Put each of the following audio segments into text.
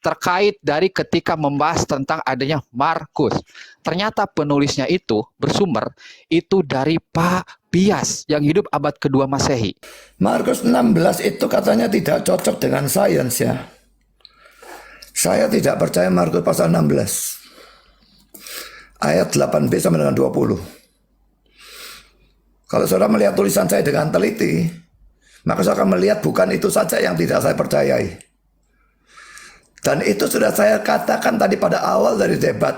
terkait dari ketika membahas tentang adanya Markus. Ternyata penulisnya itu bersumber itu dari Pak Pias yang hidup abad kedua Masehi. Markus 16 itu katanya tidak cocok dengan sains ya. Saya tidak percaya Markus pasal 16. Ayat 8b sampai dengan 20. Kalau saudara melihat tulisan saya dengan teliti, maka saya akan melihat bukan itu saja yang tidak saya percayai. Dan itu sudah saya katakan tadi pada awal dari debat.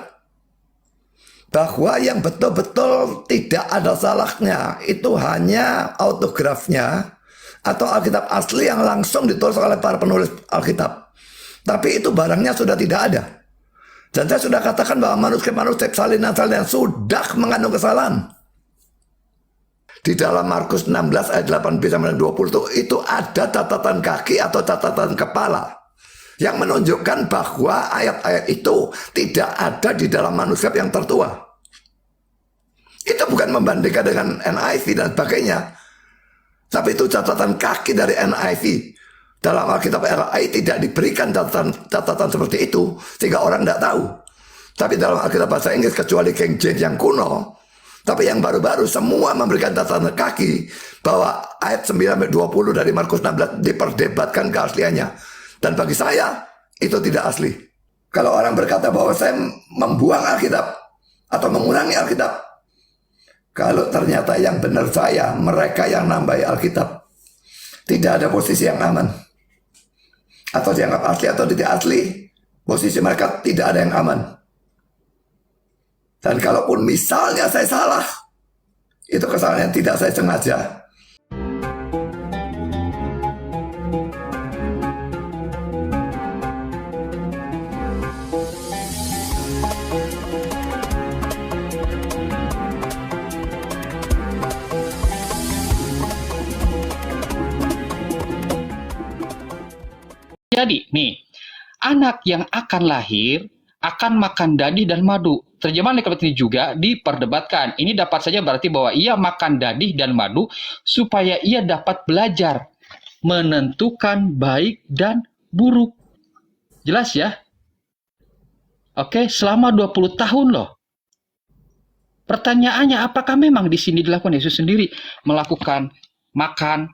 Bahwa yang betul-betul tidak ada salahnya itu hanya autografnya atau Alkitab asli yang langsung ditulis oleh para penulis Alkitab. Tapi itu barangnya sudah tidak ada. Dan saya sudah katakan bahwa manuskrip-manuskrip salinan-salinan sudah mengandung kesalahan. Di dalam Markus 16 ayat 8b sampai 20 itu ada catatan kaki atau catatan kepala yang menunjukkan bahwa ayat-ayat itu tidak ada di dalam manuskrip yang tertua. Itu bukan membandingkan dengan NIV dan sebagainya, tapi itu catatan kaki dari NIV. Dalam Alkitab LAI tidak diberikan catatan seperti itu, sehingga orang tidak tahu. Tapi dalam Alkitab bahasa Inggris, kecuali King James yang kuno, tapi yang baru-baru semua memberikan catatan kaki bahwa ayat 9-20 dari Markus 16 diperdebatkan keasliannya. Dan bagi saya, itu tidak asli. Kalau orang berkata bahwa saya membuang Alkitab atau mengurangi Alkitab, kalau ternyata yang benar saya, mereka yang nambahi Alkitab, tidak ada posisi yang aman. Atau dianggap asli atau tidak asli, posisi mereka tidak ada yang aman. Dan kalaupun misalnya saya salah, itu kesalahan yang tidak saya sengaja. Jadi, nih, anak yang akan lahir akan makan dadi dan madu. Terjemahan Alkitab ini juga diperdebatkan. Ini dapat saja berarti bahwa ia makan dadi dan madu supaya ia dapat belajar menentukan baik dan buruk. Jelas ya? Oke, selama 20 tahun loh. Pertanyaannya, apakah memang di sini dilakukan Yesus sendiri melakukan makan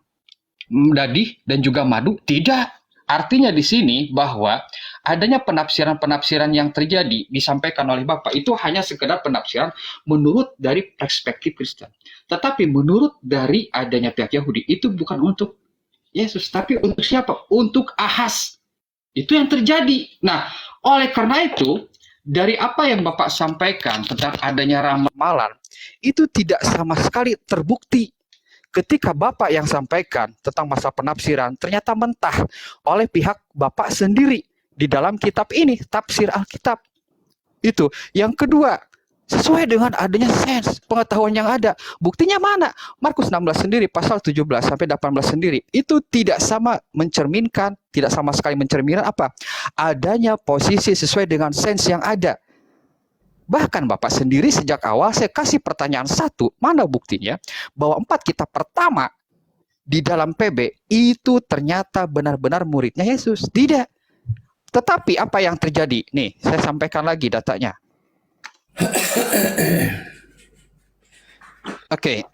dadi dan juga madu? Tidak. Artinya di sini bahwa adanya penafsiran-penafsiran yang terjadi disampaikan oleh Bapak itu hanya sekedar penafsiran menurut dari perspektif Kristen. Tetapi menurut dari adanya pihak Yahudi itu bukan untuk Yesus, tapi untuk siapa? Untuk Ahaz. Itu yang terjadi. Nah, oleh karena itu, dari apa yang Bapak sampaikan tentang adanya ramalan, itu tidak sama sekali terbukti. Ketika Bapak yang sampaikan tentang masa penafsiran, ternyata mentah oleh pihak Bapak sendiri di dalam kitab ini, tafsir Alkitab. Itu. Yang kedua, sesuai dengan adanya sains, pengetahuan yang ada. Buktinya mana? Markus 16 sendiri, pasal 17 sampai 18 sendiri. Itu tidak sama mencerminkan, tidak sama sekali mencerminkan apa? Adanya posisi sesuai dengan sains yang ada. Bahkan Bapak sendiri sejak awal saya kasih pertanyaan satu, mana buktinya bahwa 4 kitab pertama di dalam PB itu ternyata benar-benar muridnya Yesus? Tidak. Tetapi apa yang terjadi? Nih, saya sampaikan lagi datanya. Oke.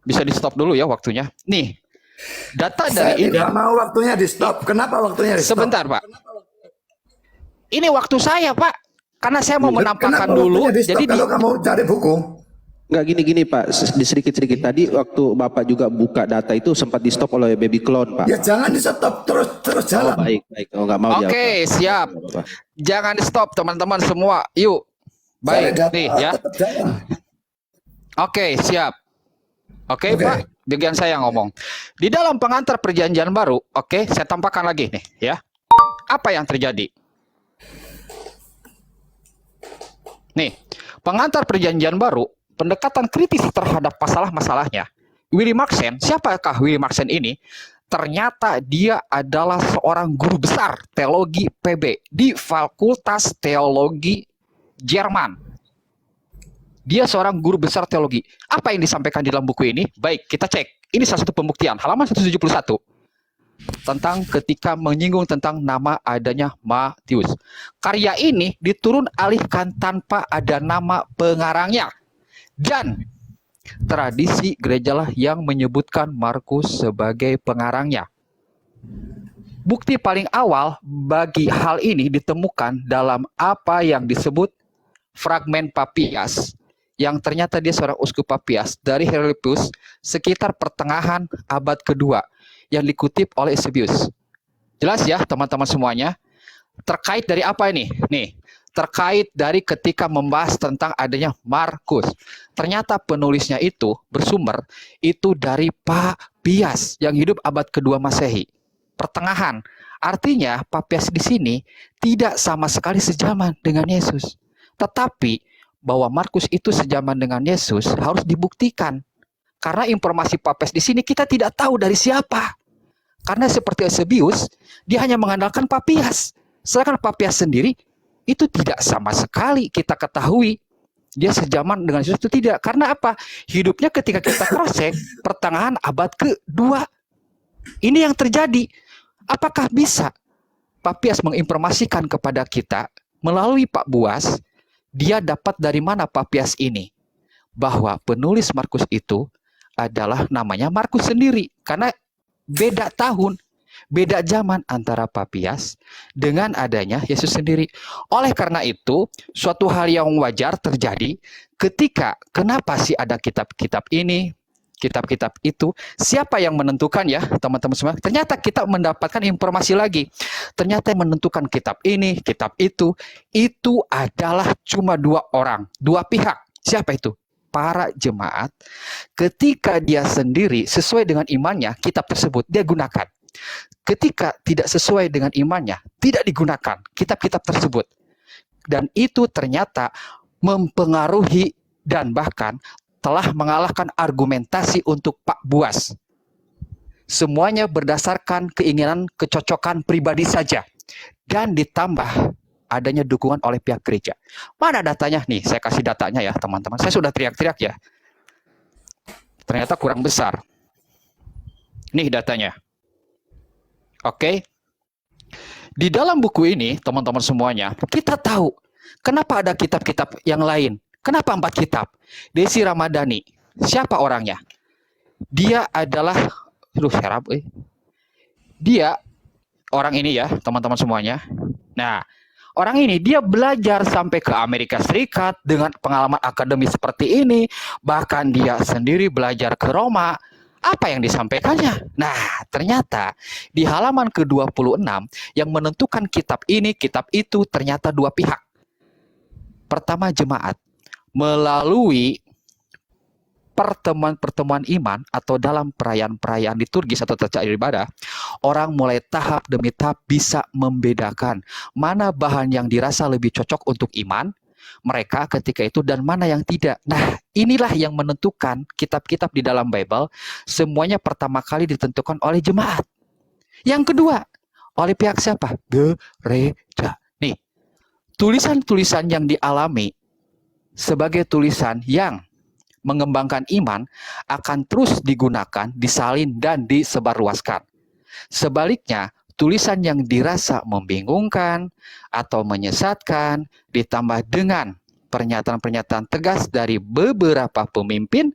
Bisa di stop dulu ya waktunya. Nih, data dari ini. Saya tidak mau waktunya di stop. Kenapa waktunya di stop? Sebentar, Pak. Ini waktu saya, Pak. Karena saya mau menampakkan dulu. Jadi kalau kamu cari buku. Nggak gini Pak, di sedikit-sedikit tadi waktu Bapak juga buka data itu sempat di stop oleh baby clone Pak. Ya jangan di stop, terus jalan. Oh, baik. Oh, nggak mau. Oke, siap. Jangan di stop teman-teman semua. Yuk. Baik, nih ya. Oke, siap. Oke, Pak, bagian saya ngomong. Di dalam pengantar perjanjian baru, oke, saya tampakkan lagi nih ya. Apa yang terjadi? Nih, pengantar perjanjian baru, pendekatan kritis terhadap masalah-masalahnya. Willy Marxen, siapakah Willy Marxen ini? Ternyata dia adalah seorang guru besar teologi PB di Fakultas Teologi Jerman. Dia seorang guru besar teologi. Apa yang disampaikan di dalam buku ini? Baik, kita cek. Ini salah satu pembuktian, halaman 171. tentang ketika menyinggung tentang nama adanya Matius. Karya ini diturun alihkan tanpa ada nama pengarangnya. Dan tradisi gerejalah yang menyebutkan Markus sebagai pengarangnya. Bukti paling awal bagi hal ini ditemukan dalam apa yang disebut fragmen Papias, yang ternyata dia seorang uskup Papias dari Hieronymus sekitar pertengahan abad kedua yang dikutip oleh Eusebius. Jelas ya teman-teman semuanya? Terkait dari apa ini? Nih, terkait dari ketika membahas tentang adanya Markus. Ternyata penulisnya itu bersumber itu dari Papias yang hidup abad kedua Masehi. Pertengahan. Artinya Papias di sini tidak sama sekali sejaman dengan Yesus. Tetapi bahwa Markus itu sejaman dengan Yesus harus dibuktikan. Karena informasi Papias di sini kita tidak tahu dari siapa. Karena seperti Eusebius, dia hanya mengandalkan Papias. Sedangkan Papias sendiri itu tidak sama sekali kita ketahui dia sejaman dengan Yesus itu tidak. Karena apa? Hidupnya ketika kita cross-check pertengahan abad kedua. Ini yang terjadi. Apakah bisa Papias menginformasikan kepada kita melalui Pak Buas, dia dapat dari mana Papias ini? Bahwa penulis Markus itu adalah namanya Markus sendiri. Karena beda tahun, beda zaman antara Papias dengan adanya Yesus sendiri. Oleh karena itu, suatu hal yang wajar terjadi ketika kenapa sih ada kitab-kitab ini, kitab-kitab itu, siapa yang menentukan ya teman-teman semua? Ternyata kita mendapatkan informasi lagi. Ternyata yang menentukan kitab ini, kitab itu adalah cuma dua orang, dua pihak. Siapa itu? Para jemaat. Ketika dia sendiri sesuai dengan imannya, kitab tersebut dia gunakan. Ketika tidak sesuai dengan imannya, tidak digunakan kitab-kitab tersebut. Dan itu ternyata mempengaruhi dan bahkan telah mengalahkan argumentasi untuk Pak Buas. Semuanya berdasarkan keinginan kecocokan pribadi saja. Dan ditambah adanya dukungan oleh pihak gereja. Mana datanya? Nih, saya kasih datanya ya teman-teman. Saya sudah teriak-teriak ya. Ternyata kurang besar. Nih datanya. Oke. Di dalam buku ini, teman-teman semuanya, kita tahu kenapa ada kitab-kitab yang lain. Kenapa 4 kitab? Desi Ramadhani. Siapa orangnya? Dia adalah dia orang ini ya, teman-teman semuanya. Nah, orang ini dia belajar sampai ke Amerika Serikat dengan pengalaman akademis seperti ini. Bahkan dia sendiri belajar ke Roma. Apa yang disampaikannya? Nah, ternyata di halaman ke-26 yang menentukan kitab ini, kitab itu ternyata dua pihak. Pertama jemaat. Melalui pertemuan-pertemuan iman atau dalam perayaan-perayaan liturgis atau tata ibadah, orang mulai tahap demi tahap bisa membedakan mana bahan yang dirasa lebih cocok untuk iman mereka ketika itu dan mana yang tidak. Nah, inilah yang menentukan kitab-kitab di dalam Bible semuanya pertama kali ditentukan oleh jemaat. Yang kedua, oleh pihak siapa? Gereja. Nih, tulisan-tulisan yang dialami sebagai tulisan yang mengembangkan iman akan terus digunakan, disalin, dan disebarluaskan. Sebaliknya, tulisan yang dirasa membingungkan atau menyesatkan ditambah dengan pernyataan-pernyataan tegas dari beberapa pemimpin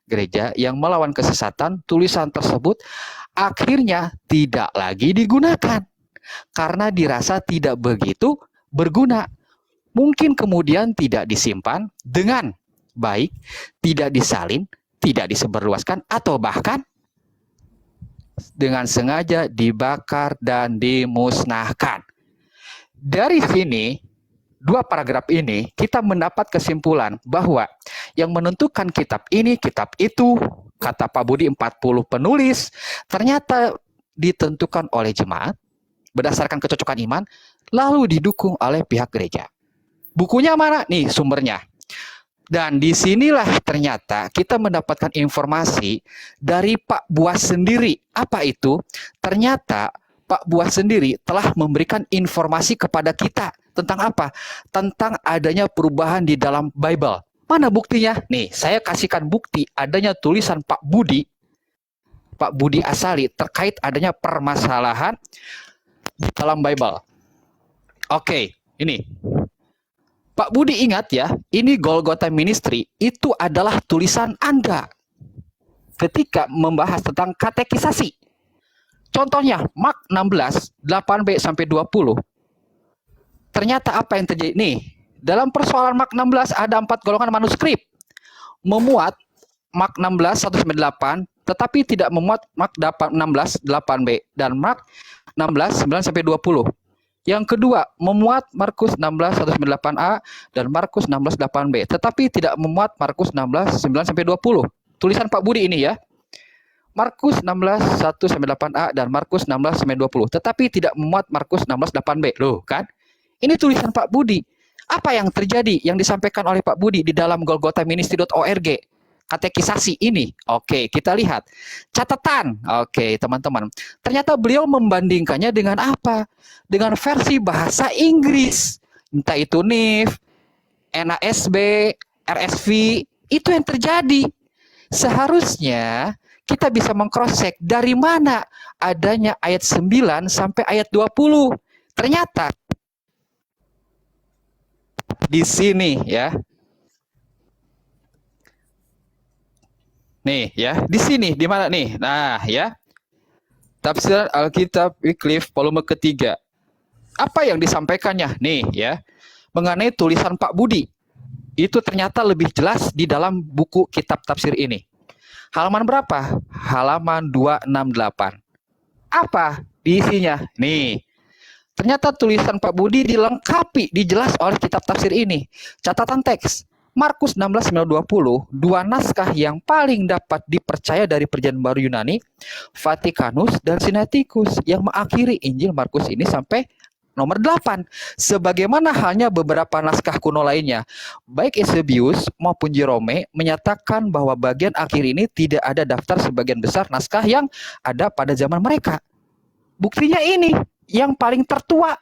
gereja yang melawan kesesatan, tulisan tersebut akhirnya tidak lagi digunakan karena dirasa tidak begitu berguna. Mungkin kemudian tidak disimpan dengan baik, tidak disalin, tidak disebarluaskan, atau bahkan dengan sengaja dibakar dan dimusnahkan. Dari sini, dua paragraf ini, kita mendapat kesimpulan bahwa yang menentukan kitab ini, kitab itu, kata Pak Budi 40 penulis, ternyata ditentukan oleh jemaat, berdasarkan kecocokan iman, lalu didukung oleh pihak gereja. Bukunya mana? Nih sumbernya. Dan disinilah ternyata kita mendapatkan informasi dari Pak Buas sendiri. Apa itu? Ternyata Pak Buas sendiri telah memberikan informasi kepada kita. Tentang apa? Tentang adanya perubahan di dalam Bible. Mana buktinya? Nih, saya kasihkan bukti adanya tulisan Pak Budi Pak Budi Asali terkait adanya permasalahan di dalam Bible. Oke, ini. Pak Budi ingat ya, ini Golgotha Ministry itu adalah tulisan Anda ketika membahas tentang katekisasi. Contohnya, Mark 16, 8b sampai 20. Ternyata apa yang terjadi? Nih, dalam persoalan Mark 16 ada 4 golongan manuskrip. Memuat Mark 16, 1-8, tetapi tidak memuat Mark 16, 8b, dan Mark 16, 9 sampai 20. Yang kedua, memuat Markus 16, 1-8a, dan Markus 16, 8b, tetapi tidak memuat Markus 16, 9 sampai 20. Tulisan Pak Budi ini ya. Markus 16, 1-8a, dan Markus 16, 20, tetapi tidak memuat Markus 16, 8b. Loh kan? Ini tulisan Pak Budi. Apa yang terjadi yang disampaikan oleh Pak Budi di dalam golgothaministry.org? Katekisasi ini. Oke, kita lihat. Catatan. Oke, teman-teman. Ternyata beliau membandingkannya dengan apa? Dengan versi bahasa Inggris. Entah itu NIV, NASB, RSV. Itu yang terjadi. Seharusnya kita bisa meng-cross-check dari mana adanya ayat 9 sampai ayat 20. Ternyata di sini ya. Nih ya, di sini di mana nih? Nah, ya. Tafsiran Alkitab Wycliffe volume ketiga. Apa yang disampaikannya? Nih ya. Mengenai tulisan Pak Budi. Itu ternyata lebih jelas di dalam buku kitab tafsir ini. Halaman berapa? Halaman 268. Apa di isinya? Nih. Ternyata tulisan Pak Budi dilengkapi, dijelas oleh kitab tafsir ini. Catatan teks. Markus 16, 20, dua naskah yang paling dapat dipercaya dari Perjanjian Baru Yunani, Vatikanus dan Sinaiticus, yang mengakhiri Injil Markus ini sampai nomor 8. Sebagaimana halnya beberapa naskah kuno lainnya, baik Eusebius maupun Jerome menyatakan bahwa bagian akhir ini tidak ada daftar sebagian besar naskah yang ada pada zaman mereka. Buktinya ini, yang paling tertua.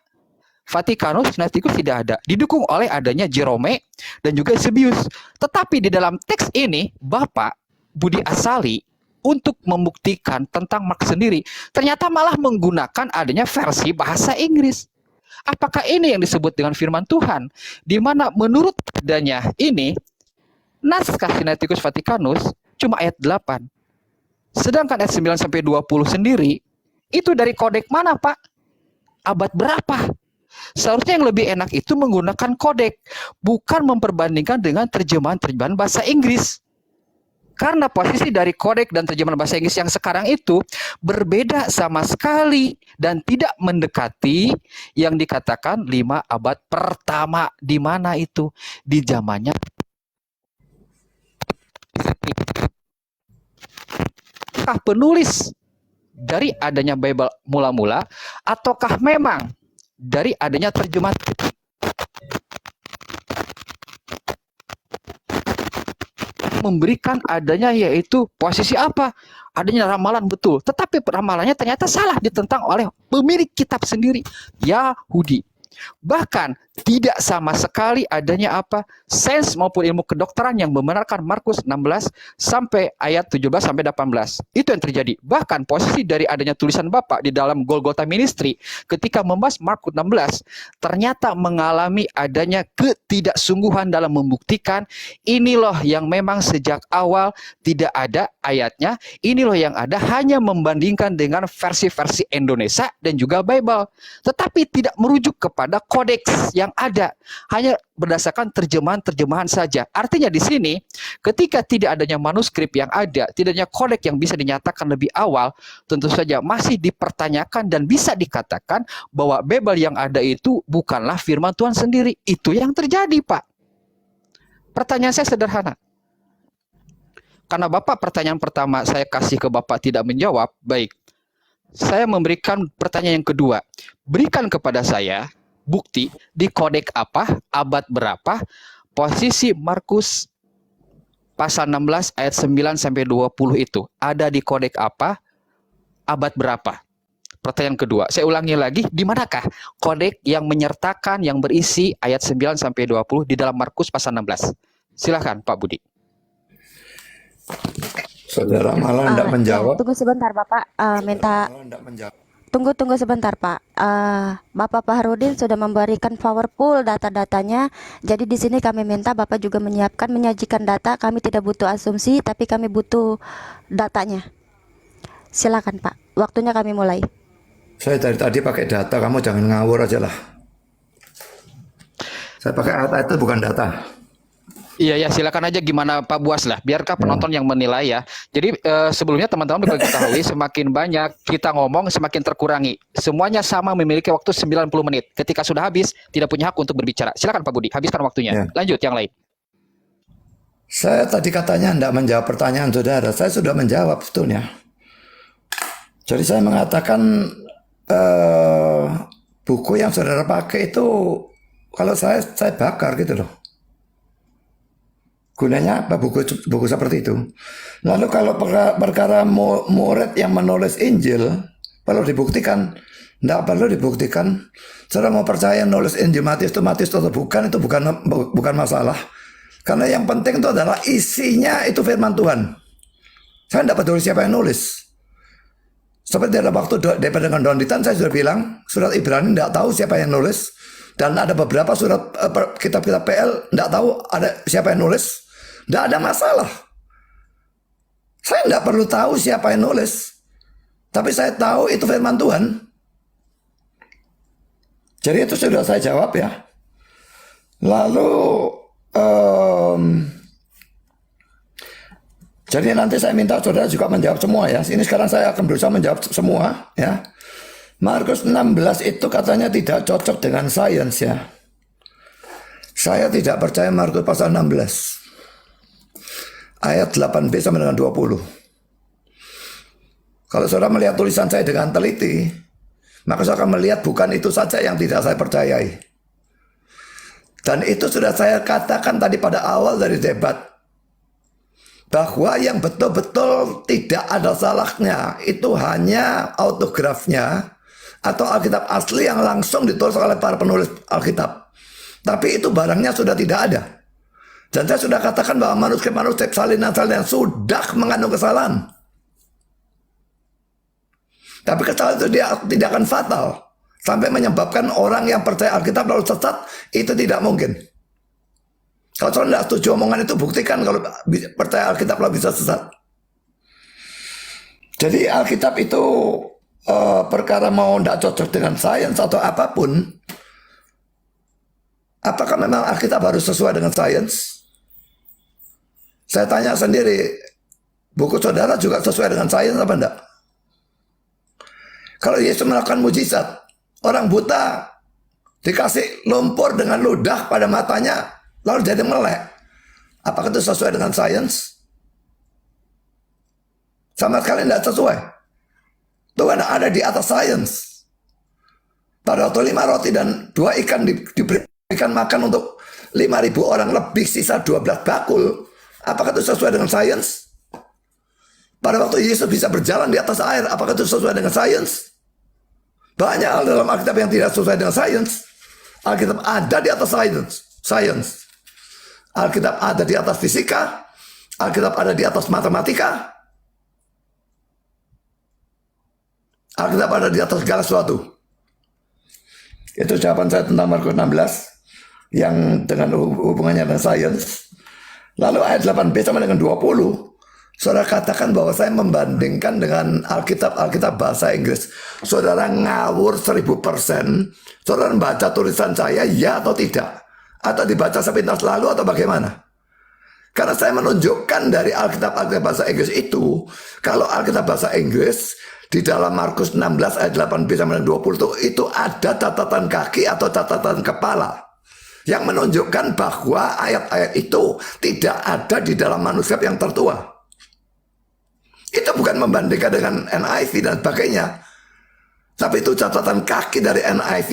Vatikanus, Sinaiticus tidak ada. Didukung oleh adanya Jerome dan juga Eusebius. Tetapi di dalam teks ini, Bapak Budi Asali untuk membuktikan tentang Mark sendiri, ternyata malah menggunakan adanya versi bahasa Inggris. Apakah ini yang disebut dengan firman Tuhan? Di mana menurut adanya ini, naskah Sinaiticus Vatikanus cuma ayat 8. Sedangkan ayat 9 sampai 20 sendiri, itu dari kodek mana, Pak? Abad berapa? Seharusnya yang lebih enak itu menggunakan kodek, bukan memperbandingkan dengan terjemahan-terjemahan bahasa Inggris. Karena posisi dari kodek dan terjemahan bahasa Inggris yang sekarang itu berbeda sama sekali dan tidak mendekati yang dikatakan 5 abad pertama. Di mana itu? Di zamannya penulis dari adanya Bible mula-mula, ataukah memang dari adanya terjemahan memberikan adanya yaitu posisi apa? Adanya ramalan betul, tetapi ramalannya ternyata salah ditentang oleh pemilik kitab sendiri, Yahudi. Bahkan tidak sama sekali adanya apa? Sains maupun ilmu kedokteran yang membenarkan Markus 16 sampai ayat 17 sampai 18. Itu yang terjadi. Bahkan posisi dari adanya tulisan Bapak di dalam Golgotha Ministry ketika membahas Markus 16 ternyata mengalami adanya ketidaksungguhan dalam membuktikan ini loh yang memang sejak awal tidak ada ayatnya. Ini loh yang ada hanya membandingkan dengan versi-versi Indonesia dan juga Bible. Tetapi tidak merujuk kepada kodeks yang ada, hanya berdasarkan terjemahan-terjemahan saja. Artinya di sini, ketika tidak adanya manuskrip yang ada, tidak adanya kodek yang bisa dinyatakan lebih awal, tentu saja masih dipertanyakan dan bisa dikatakan bahwa Bible yang ada itu bukanlah firman Tuhan sendiri. Itu yang terjadi, Pak. Pertanyaan saya sederhana. Karena Bapak pertanyaan pertama saya kasih ke Bapak tidak menjawab, baik. Saya memberikan pertanyaan yang kedua. Berikan kepada saya bukti di kodek apa, abad berapa, posisi Markus pasal 16 ayat 9 sampai 20 itu ada di kodek apa, abad berapa? Pertanyaan kedua, saya ulangi lagi, di manakah kodek yang menyertakan yang berisi ayat 9 sampai 20 di dalam Markus pasal 16? Silakan Pak Budi. Saudara malah tidak Ya, menjawab. tunggu sebentar Bapak. Malah tidak menjawab. Tunggu sebentar Pak. Bapak Paharudin sudah memberikan powerful data-datanya. Jadi di sini kami minta Bapak juga menyajikan data. Kami tidak butuh asumsi, tapi kami butuh datanya. Silakan Pak. Waktunya kami mulai. Saya dari tadi pakai data, kamu jangan ngawur aja lah. Saya pakai ayat itu bukan data. Iya ya, silakan aja gimana Pak Buas lah. Biarkah penonton yang menilai ya. Jadi sebelumnya teman-teman bisa ketahui semakin banyak kita ngomong semakin terkurangi. Semuanya sama memiliki waktu 90 menit. Ketika sudah habis tidak punya hak untuk berbicara. Silakan Pak Budi, habiskan waktunya. Ya. Lanjut yang lain. Saya tadi katanya tidak menjawab pertanyaan saudara. Saya sudah menjawab sebetulnya. Jadi saya mengatakan buku yang saudara pakai itu kalau saya bakar gitu loh. Gunanya apa buku seperti itu? Lalu kalau perkara murid yang menulis Injil perlu dibuktikan? Tidak perlu dibuktikan. Saudara mau percaya nulis Injil Matius atau bukan, itu bukan masalah. Karena yang penting itu adalah isinya itu firman Tuhan. Saya tidak peduli siapa yang nulis. Seperti dalam waktu daripada dengan Donditan saya sudah bilang surat Ibrani tidak tahu siapa yang nulis. Dan ada beberapa surat kitab-kitab PL tidak tahu ada siapa yang nulis. Tidak ada masalah. Saya tidak perlu tahu siapa yang nulis. Tapi saya tahu itu firman Tuhan. Jadi itu sudah saya jawab ya. Lalu jadi nanti saya minta saudara juga menjawab semua ya. Ini sekarang saya akan berusaha menjawab semua ya. Markus 16 itu katanya tidak cocok dengan sains ya. Saya tidak percaya Markus pasal 16. Ayat 8b sampai dengan 20. Kalau saudara melihat tulisan saya dengan teliti, maka saya akan melihat bukan itu saja yang tidak saya percayai. Dan itu sudah saya katakan tadi pada awal dari debat. Bahwa yang betul-betul tidak ada salahnya itu hanya autografnya atau Alkitab asli yang langsung ditulis oleh para penulis Alkitab. Tapi itu barangnya sudah tidak ada. Dan saya sudah katakan bahwa manuskrip salinan-salinan sudah mengandung kesalahan. Tapi kesalahan itu tidak akan fatal. Sampai menyebabkan orang yang percaya Alkitab lalu sesat, itu tidak mungkin. Kalau saudara tidak setuju omongan itu, buktikan kalau percaya Alkitab lalu bisa sesat. Jadi Alkitab itu perkara mau tidak cocok dengan sains atau apapun, apakah memang Alkitab harus sesuai dengan sains? Saya tanya sendiri, buku saudara juga sesuai dengan sains apa enggak? Kalau Yesus melakukan mujizat, orang buta dikasih lumpur dengan ludah pada matanya, lalu jadi melek. Apakah itu sesuai dengan sains? Sama sekali tidak sesuai. Tuhan ada di atas sains. Pada waktu 5 roti dan 2 ikan diberikan makan untuk 5.000 orang lebih, sisa 12 bakul. Apakah itu sesuai dengan sains? Pada waktu Yesus bisa berjalan di atas air, apakah itu sesuai dengan sains? Banyak hal dalam Alkitab yang tidak sesuai dengan sains. Alkitab ada di atas sains. Alkitab ada di atas fisika. Alkitab ada di atas matematika. Alkitab ada di atas segala sesuatu. Itu jawaban saya tentang Markus 16 yang dengan hubungannya dengan sains. Lalu ayat 8b sama dengan 20, saudara katakan bahwa saya membandingkan dengan Alkitab bahasa Inggris. Saudara ngawur 1000%. Saudara membaca tulisan saya ya atau tidak? Atau dibaca sepintas lalu atau bagaimana? Karena saya menunjukkan dari Alkitab bahasa Inggris itu, kalau Alkitab bahasa Inggris di dalam Markus 16 ayat 8b sampai 20 itu ada catatan kaki atau catatan kepala yang menunjukkan bahwa ayat-ayat itu tidak ada di dalam manuskrip yang tertua. Itu bukan membandingkan dengan NIV dan sebagainya, tapi itu catatan kaki dari NIV.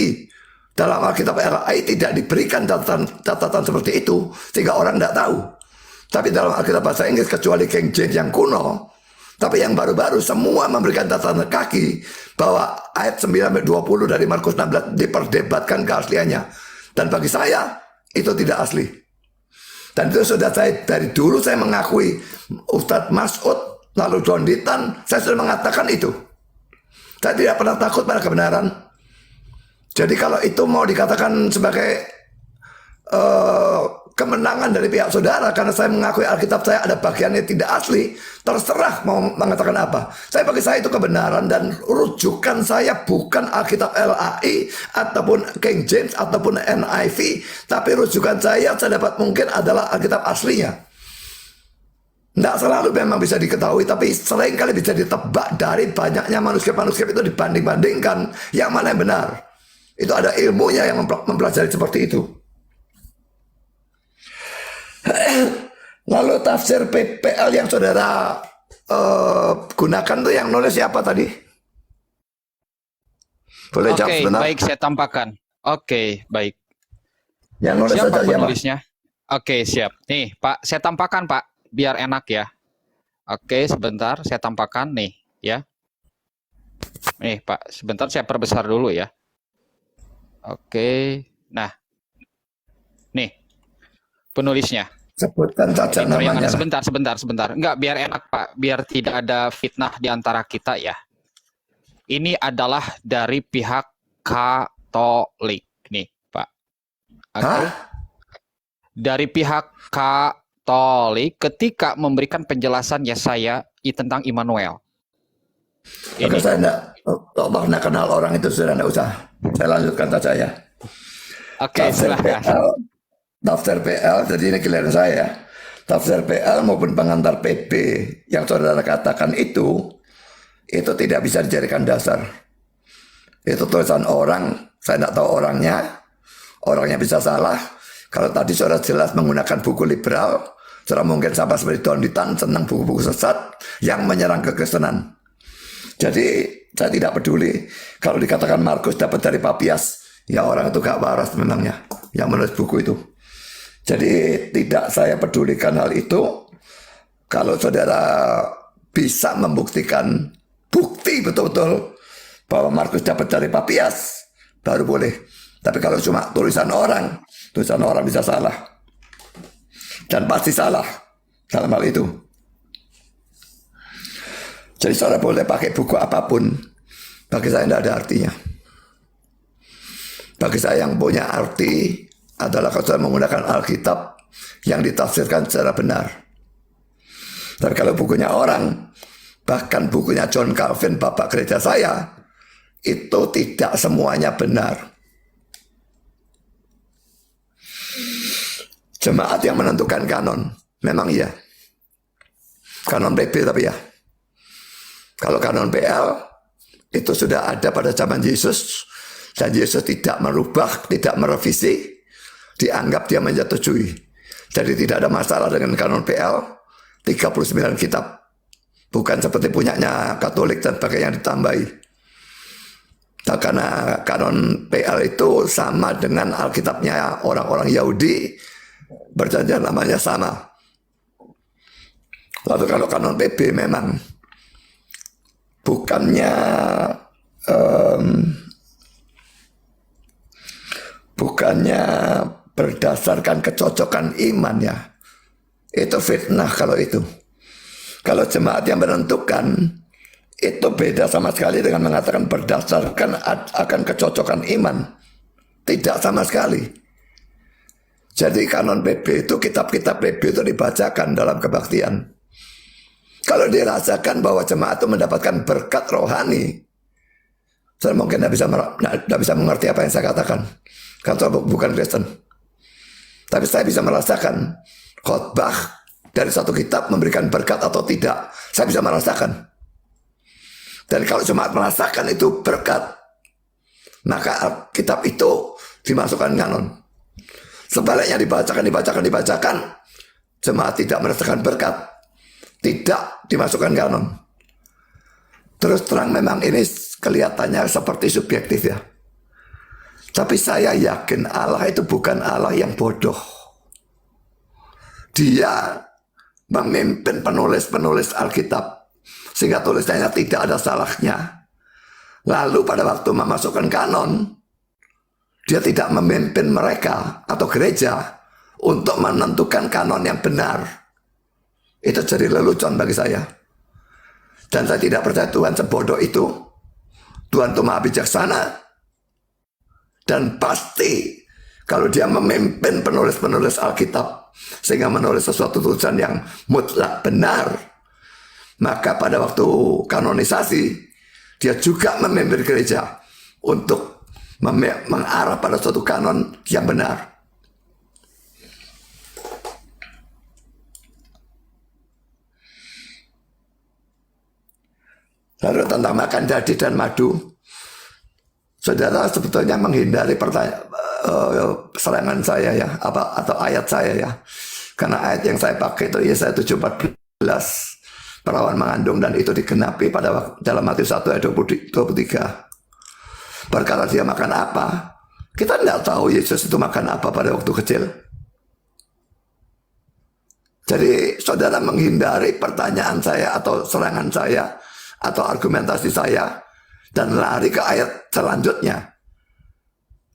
Dalam Alkitab LAI tidak diberikan catatan seperti itu, sehingga orang tidak tahu. Tapi dalam Alkitab bahasa Inggris, kecuali King James yang kuno, tapi yang baru-baru semua memberikan catatan kaki bahwa ayat 9-20 dari Markus 16 diperdebatkan keasliannya. Dan bagi saya itu tidak asli. Dan itu sudah saya dari dulu saya mengakui Ustadz Mas'ud lalu Donditan, saya sudah mengatakan itu. Saya tidak pernah takut pada kebenaran. Jadi kalau itu mau dikatakan sebagai kemenangan dari pihak saudara karena saya mengakui Alkitab saya ada bagiannya tidak asli, terserah mau mengatakan apa. Bagi saya itu kebenaran dan rujukan saya bukan Alkitab LAI ataupun King James ataupun NIV, tapi rujukan saya dapat mungkin adalah Alkitab aslinya. Tidak selalu memang bisa diketahui, tapi seringkali bisa ditebak dari banyaknya manuskrip-manuskrip itu dibanding-bandingkan yang mana yang benar. Itu ada ilmunya yang mempelajari seperti itu. Lalu tafsir PPL yang saudara gunakan tuh yang nulis siapa tadi? Boleh jawab Oke, sebentar? baik saya tampakkan. Oke, baik. Yang nulis Siapa saja siapa? penulisnya? Oke, siap. Nih, Pak, saya tampakkan, Pak, biar enak ya. Oke, sebentar saya tampakkan nih, ya. Nih, Pak, sebentar saya perbesar dulu ya. Oke. Nah. Nih. Penulisnya. Sebutkan saja Editor yang namanya. ada. Sebentar. Enggak, biar enak, Pak. Biar tidak ada fitnah di antara kita ya. Ini adalah dari pihak Katolik nih, Pak. Oke. Hah? Dari pihak Katolik ketika memberikan penjelasan Yesaya tentang Immanuel. Oke, saya tidak kenal orang itu, sudah tidak usah. Saya lanjutkan saja ya. Oke, silahkan. Tafsir PL, jadi ini giliran saya. Tafsir PL maupun pengantar PB yang saudara katakan itu tidak bisa dijadikan dasar. Itu tulisan orang, saya tidak tahu orangnya bisa salah. Kalau tadi saudara jelas menggunakan buku liberal, saudara mungkin sama seperti Donditan senang buku-buku sesat yang menyerang kekristenan. Jadi saya tidak peduli kalau dikatakan Markus dapat dari Papias, ya orang itu gak waras memangnya yang menulis buku itu. Jadi tidak saya pedulikan hal itu. Kalau saudara bisa membuktikan bukti betul-betul bahwa Markus dapat dari Papias, baru boleh. Tapi kalau cuma tulisan orang bisa salah. Dan pasti salah dalam hal itu. Jadi saudara boleh pakai buku apapun, bagi saya tidak ada artinya. Bagi saya yang punya arti adalah kalau saudara menggunakan Alkitab yang ditafsirkan secara benar. Tapi kalau bukunya orang, bahkan bukunya John Calvin, bapak gereja saya, itu tidak semuanya benar. Jemaat yang menentukan kanon, memang iya. Kanon PB tapi ya. Kalau kanon PL itu sudah ada pada zaman Yesus dan Yesus tidak merubah, tidak merevisi, dianggap dia menyetujui. Jadi tidak ada masalah dengan kanon PL 39 kitab. Bukan seperti punyanya Katolik dan sebagainya yang ditambahi. Nah, karena kanon PL itu sama dengan Alkitabnya orang-orang Yahudi, perjanjian namanya sama. Lalu kalau kanon PB memang bukannya berdasarkan kecocokan iman ya. Itu fitnah kalau itu. Kalau jemaat yang menentukan, itu beda sama sekali dengan mengatakan berdasarkan akan kecocokan iman. Tidak sama sekali. Jadi kanon PB itu, kitab-kitab PB itu dibacakan dalam kebaktian. Kalau dirasakan bahwa jemaat itu mendapatkan berkat rohani, saya mungkin tidak bisa mengerti apa yang saya katakan. Karena saya bukan Kristen. Tapi saya bisa merasakan khotbah dari satu kitab memberikan berkat atau tidak. Saya bisa merasakan. Dan kalau jemaat merasakan itu berkat, maka kitab itu dimasukkan kanon. Sebaliknya dibacakan, jemaat tidak merasakan berkat, tidak dimasukkan kanon. Terus terang memang ini kelihatannya seperti subjektif ya. Tapi saya yakin Allah itu bukan Allah yang bodoh. Dia memimpin penulis-penulis Alkitab sehingga tulisannya tidak ada salahnya. Lalu pada waktu memasukkan kanon, dia tidak memimpin mereka atau gereja untuk menentukan kanon yang benar. Itu jadi lelucon bagi saya. Dan saya tidak percaya Tuhan sebodoh itu. Tuhan itu maha bijaksana. Dan pasti kalau dia memimpin penulis-penulis Alkitab sehingga menulis sesuatu tulisan yang mutlak benar, maka pada waktu kanonisasi dia juga memimpin gereja untuk mengarah pada suatu kanon yang benar. Lalu tentang makan dadi dan madu, saudara sebetulnya menghindari serangan saya ya, atau ayat saya ya. Karena ayat yang saya pakai itu Yesaya 7:14, perawan mengandung dan itu digenapi dalam Matius 1 ayat 23. Perkara dia makan apa? Kita tidak tahu Yesus itu makan apa pada waktu kecil. Jadi saudara menghindari pertanyaan saya atau serangan saya atau argumentasi saya dan lari ke ayat selanjutnya.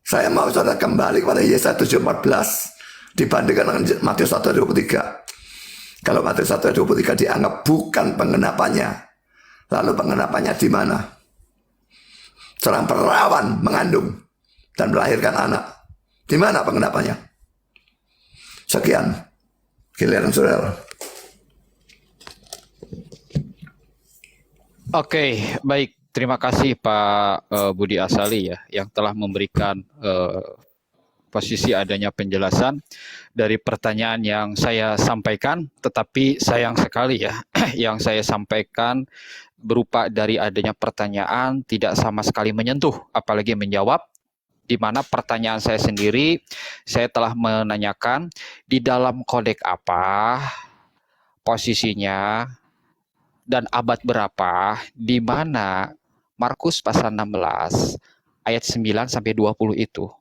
Saya mau saudara kembali kepada Yesaya 7:14 dibandingkan dengan Matius 1 ayat 23. Kalau Matius 1 ayat 23 dianggap bukan pengenapannya, lalu pengenapannya di mana? Seorang perawan mengandung dan melahirkan anak. Di mana pengenapannya? Sekian. Giliran saudara. Oke, baik. Terima kasih Pak Budi Asali ya, yang telah memberikan posisi adanya penjelasan dari pertanyaan yang saya sampaikan, tetapi sayang sekali ya, yang saya sampaikan berupa dari adanya pertanyaan tidak sama sekali menyentuh, apalagi menjawab, di mana pertanyaan saya sendiri, saya telah menanyakan di dalam kodek apa posisinya dan abad berapa, di mana Markus pasal 16 ayat 9 sampai 20 itu.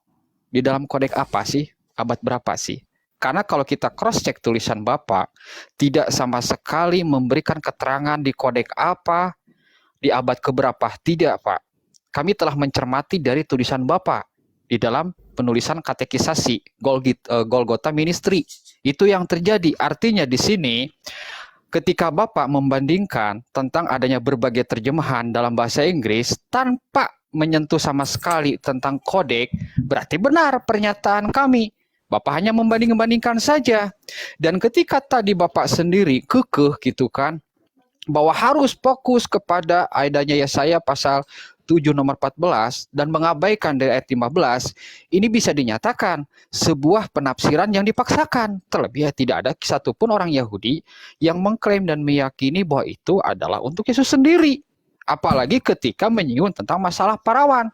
Di dalam kodek apa sih? Abad berapa sih? Karena kalau kita cross check tulisan Bapak, tidak sama sekali memberikan keterangan di kodek apa, di abad keberapa. Tidak, Pak. Kami telah mencermati dari tulisan Bapak di dalam penulisan katekisasi Golgotha Ministry. Itu yang terjadi. Artinya di sini ketika Bapak membandingkan tentang adanya berbagai terjemahan dalam bahasa Inggris tanpa menyentuh sama sekali tentang kodek, berarti benar pernyataan kami. Bapak hanya membanding-bandingkan saja. Dan ketika tadi Bapak sendiri kekeh gitu kan, bahwa harus fokus kepada adanya Yesaya pasal 7 nomor 14 dan mengabaikan dari ayat 15, ini bisa dinyatakan sebuah penafsiran yang dipaksakan. Terlebih tidak ada satupun orang Yahudi yang mengklaim dan meyakini bahwa itu adalah untuk Yesus sendiri. Apalagi ketika menyinggung tentang masalah parawan.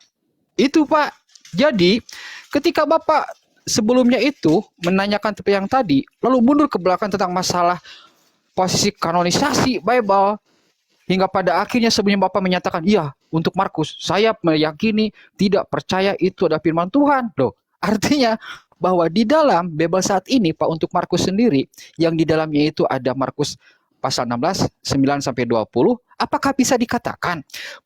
Itu Pak. Jadi ketika Bapak sebelumnya itu menanyakan yang tadi, lalu mundur ke belakang tentang masalah posisi kanonisasi Bible, hingga pada akhirnya sebelumnya Bapak menyatakan, iya, untuk Markus, saya meyakini tidak percaya itu ada firman Tuhan. Loh, artinya bahwa di dalam Bible saat ini, Pak, untuk Markus sendiri, yang di dalamnya itu ada Markus pasal 16, 9-20, apakah bisa dikatakan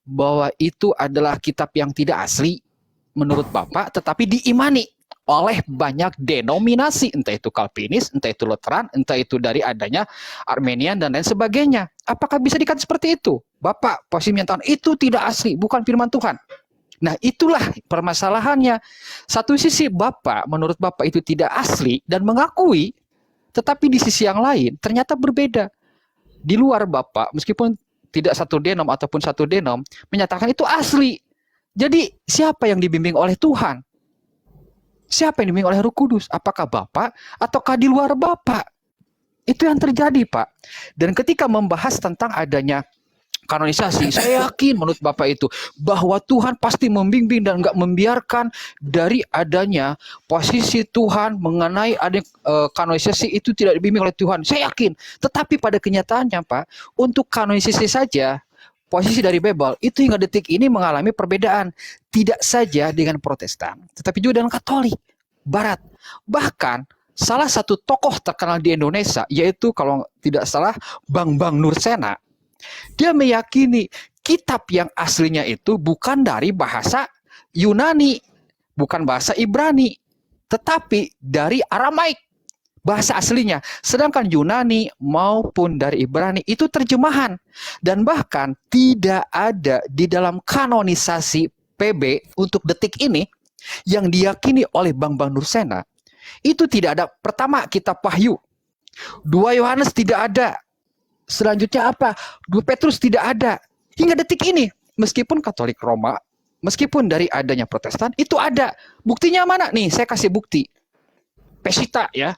bahwa itu adalah kitab yang tidak asli menurut Bapak, tetapi diimani oleh banyak denominasi, entah itu Calvinis, entah itu Lutheran, entah itu dari adanya Armenian dan lain sebagainya. Apakah bisa dikatakan seperti itu? Bapak posisi menyatakan itu tidak asli, bukan firman Tuhan. Nah, itulah permasalahannya. Satu sisi Bapak, menurut Bapak itu tidak asli dan mengakui, tetapi di sisi yang lain ternyata berbeda. Di luar Bapak, meskipun tidak satu denom ataupun satu denom, menyatakan itu asli. Jadi siapa yang dibimbing oleh Tuhan? Siapa yang dibimbing oleh Roh Kudus? Apakah Bapak ataukah di luar Bapak? Itu yang terjadi, Pak. Dan ketika membahas tentang adanya kanonisasi, saya yakin menurut Bapak itu bahwa Tuhan pasti membimbing dan nggak membiarkan dari adanya posisi Tuhan mengenai adanya kanonisasi itu tidak dibimbing oleh Tuhan. Saya yakin. Tetapi pada kenyataannya, Pak, untuk kanonisasi saja, posisi dari Bible itu hingga detik ini mengalami perbedaan. Tidak saja dengan Protestan, tetapi juga dengan Katolik Barat. Bahkan salah satu tokoh terkenal di Indonesia, yaitu kalau tidak salah Bang Nursena, dia meyakini kitab yang aslinya itu bukan dari bahasa Yunani, bukan bahasa Ibrani, tetapi dari Aramaik. bahasa aslinya. Sedangkan Yunani maupun dari Ibrani itu terjemahan. Dan bahkan tidak ada di dalam kanonisasi PB untuk detik ini yang diyakini oleh Bang Nursena. Itu tidak ada. Pertama, kitab Wahyu. 2 Yohanes tidak ada. Selanjutnya apa? 2 Petrus tidak ada. Hingga detik ini, meskipun Katolik Roma, meskipun dari adanya Protestan, itu ada. Buktinya mana? Nih, saya kasih bukti. Pesita ya.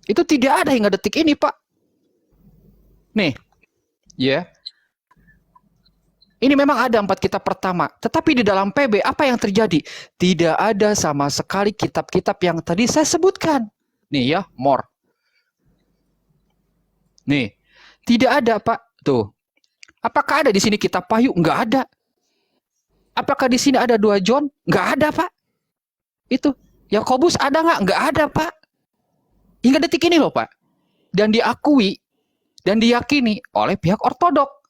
Itu tidak ada hingga detik ini, Pak. Nih, ya. Ini memang ada 4 kitab pertama. Tetapi di dalam PB, apa yang terjadi? Tidak ada sama sekali kitab-kitab yang tadi saya sebutkan. Nih ya, more. Nih, tidak ada, Pak. Tuh. Apakah ada di sini kitab Wahyu? Enggak ada. Apakah di sini ada 2 John? Enggak ada, Pak. Itu. Yakobus ada nggak? Enggak ada, Pak. Hingga detik ini loh, Pak. Dan diakui dan diyakini oleh pihak ortodok.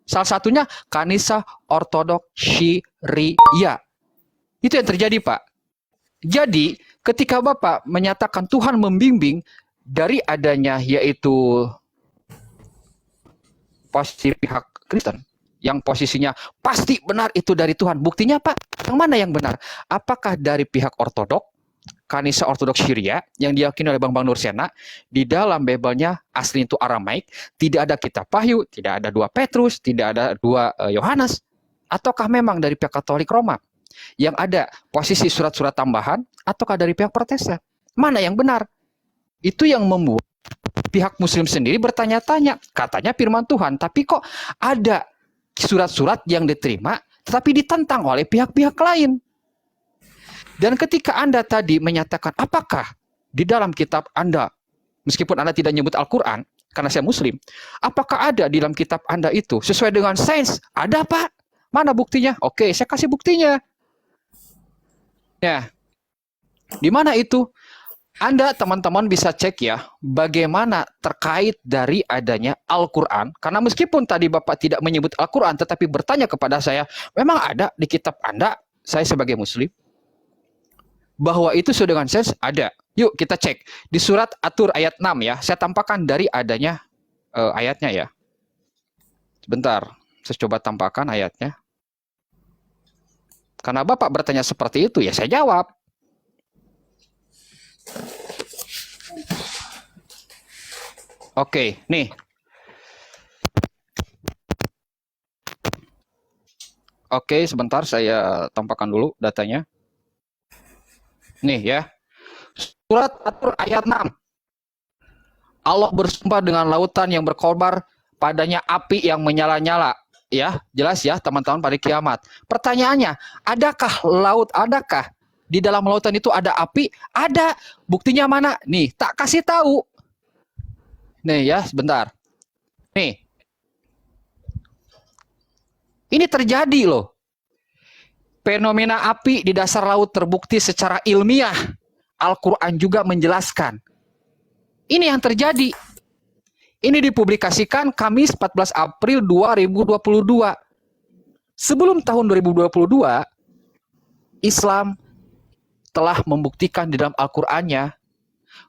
Salah satunya Kanisa Ortodok Syria. Itu yang terjadi, Pak. Jadi, ketika Bapak menyatakan Tuhan membimbing dari adanya yaitu posisi pihak Kristen yang posisinya pasti benar itu dari Tuhan. Buktinya, Pak, yang mana yang benar? Apakah dari pihak ortodok, Kanisa Ortodok Syria yang diyakini oleh Bang Nursena, di dalam Bible-nya asli itu Aramaik, tidak ada kitab Wahyu, tidak ada 2 Petrus, tidak ada 2 Yohanes, ataukah memang dari pihak Katolik Roma yang ada posisi surat-surat tambahan, ataukah dari pihak Protestan? Mana yang benar? Itu yang membuat pihak Muslim sendiri bertanya-tanya. Katanya firman Tuhan, tapi kok ada surat-surat yang diterima tetapi ditentang oleh pihak-pihak lain. Dan ketika Anda tadi menyatakan apakah di dalam kitab Anda, meskipun Anda tidak menyebut Al-Quran, karena saya Muslim, apakah ada di dalam kitab Anda itu sesuai dengan sains? Ada, Pak. Mana buktinya? Oke, saya kasih buktinya. Ya, di mana itu? Anda teman-teman bisa cek ya, bagaimana terkait dari adanya Al-Quran. Karena meskipun tadi Bapak tidak menyebut Al-Quran, tetapi bertanya kepada saya, memang ada di kitab Anda, saya sebagai Muslim, bahwa itu sesuai dengan sains? Ada. Yuk kita cek. Di surat Atur ayat 6 ya, saya tampakkan dari adanya ayatnya ya. Sebentar, saya coba tampakkan ayatnya. Karena Bapak bertanya seperti itu, ya saya jawab. Oke, nih. Oke, sebentar saya tampakkan dulu datanya. Nih ya. Surat Atur ayat 6. Allah bersumpah dengan lautan yang berkobar, padanya api yang menyala-nyala. Ya, jelas ya teman-teman pada kiamat. Pertanyaannya, adakah di dalam lautan itu ada api? Ada. Buktinya mana? Nih, tak kasih tahu. Nih ya, sebentar. Nih. Ini terjadi loh. Fenomena api di dasar laut terbukti secara ilmiah. Al-Quran juga menjelaskan. Ini yang terjadi. Ini dipublikasikan Kamis 14 April 2022. Sebelum tahun 2022, Islam telah membuktikan di dalam Al-Qur'annya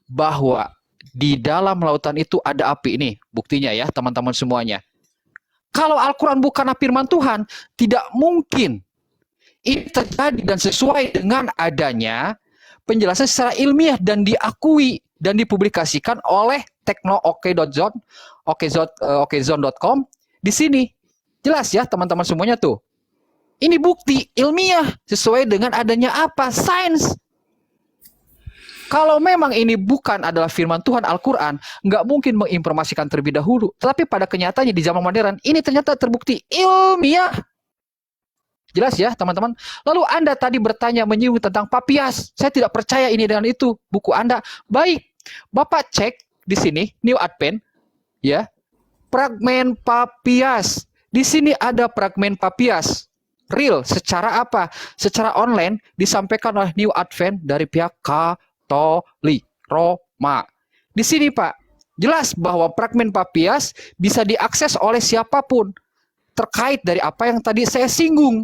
bahwa di dalam lautan itu ada api. Ini buktinya ya teman-teman semuanya. Kalau Al-Quran bukan firman Tuhan, tidak mungkin ini terjadi dan sesuai dengan adanya penjelasan secara ilmiah dan diakui dan dipublikasikan oleh okezone.com. Di sini jelas ya teman-teman semuanya tuh. Ini bukti ilmiah sesuai dengan adanya apa? Sains. Kalau memang ini bukan adalah firman Tuhan Al-Quran, nggak mungkin menginformasikan terlebih dahulu. Tetapi pada kenyataannya di zaman modern, ini ternyata terbukti ilmiah. Jelas ya teman-teman. Lalu Anda tadi bertanya menyinggung tentang Papias. Saya tidak percaya ini dengan itu. Buku Anda. Baik. Bapak cek di sini, New Advent. Ya. Fragmen Papias. Di sini ada fragmen Papias. Real. Secara apa? Secara online disampaikan oleh New Advent dari pihak Katolik Roma. Di sini Pak. Jelas bahwa fragmen Papias bisa diakses oleh siapapun. Terkait dari apa yang tadi saya singgung.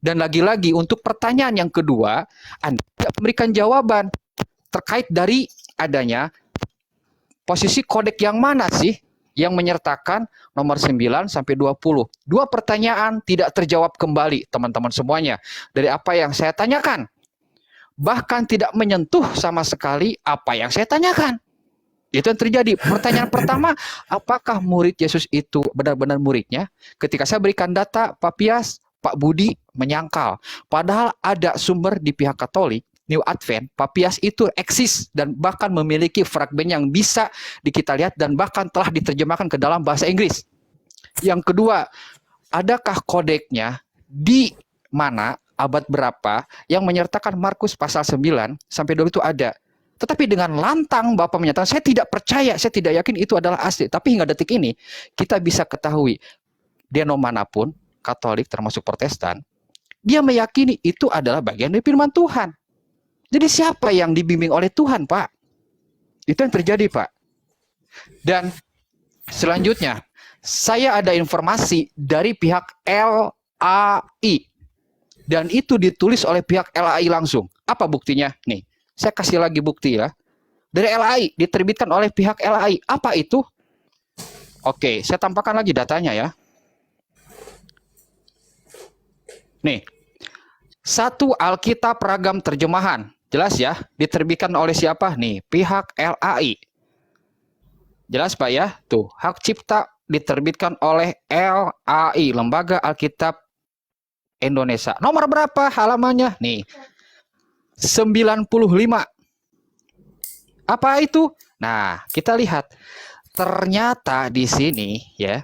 Dan lagi-lagi untuk pertanyaan yang kedua, Anda tidak memberikan jawaban terkait dari adanya posisi kodek yang mana sih yang menyertakan nomor 9 sampai 20. Dua pertanyaan tidak terjawab kembali, teman-teman semuanya, dari apa yang saya tanyakan. Bahkan tidak menyentuh sama sekali apa yang saya tanyakan. Itu yang terjadi. Pertanyaan pertama, apakah murid Yesus itu benar-benar muridnya? Ketika saya berikan data, Pak Pias, Pak Budi menyangkal. Padahal ada sumber di pihak Katolik, New Advent, Pak Pias itu eksis dan bahkan memiliki fragmen yang bisa kita lihat dan bahkan telah diterjemahkan ke dalam bahasa Inggris. Yang kedua, adakah kodeknya di mana abad berapa yang menyertakan Markus pasal 9 sampai 20 itu ada. Tetapi dengan lantang Bapak menyatakan, saya tidak percaya, saya tidak yakin itu adalah asli. Tapi hingga detik ini, kita bisa ketahui, denom manapun, Katolik termasuk Protestan, dia meyakini itu adalah bagian dari firman Tuhan. Jadi siapa yang dibimbing oleh Tuhan, Pak? Itu yang terjadi, Pak. Dan selanjutnya, saya ada informasi dari pihak LAI. Dan itu ditulis oleh pihak LAI langsung. Apa buktinya? Nih, saya kasih lagi bukti ya. Dari LAI, diterbitkan oleh pihak LAI. Apa itu? Oke, saya tampakkan lagi datanya ya. Nih, satu Alkitab Ragam Terjemahan. Jelas ya, diterbitkan oleh siapa? Nih, pihak LAI. Jelas Pak ya? Tuh, hak cipta diterbitkan oleh LAI, Lembaga Alkitab Indonesia. Nomor berapa halamannya? Nih, 95. Apa itu? Nah, kita lihat. Ternyata di sini ya,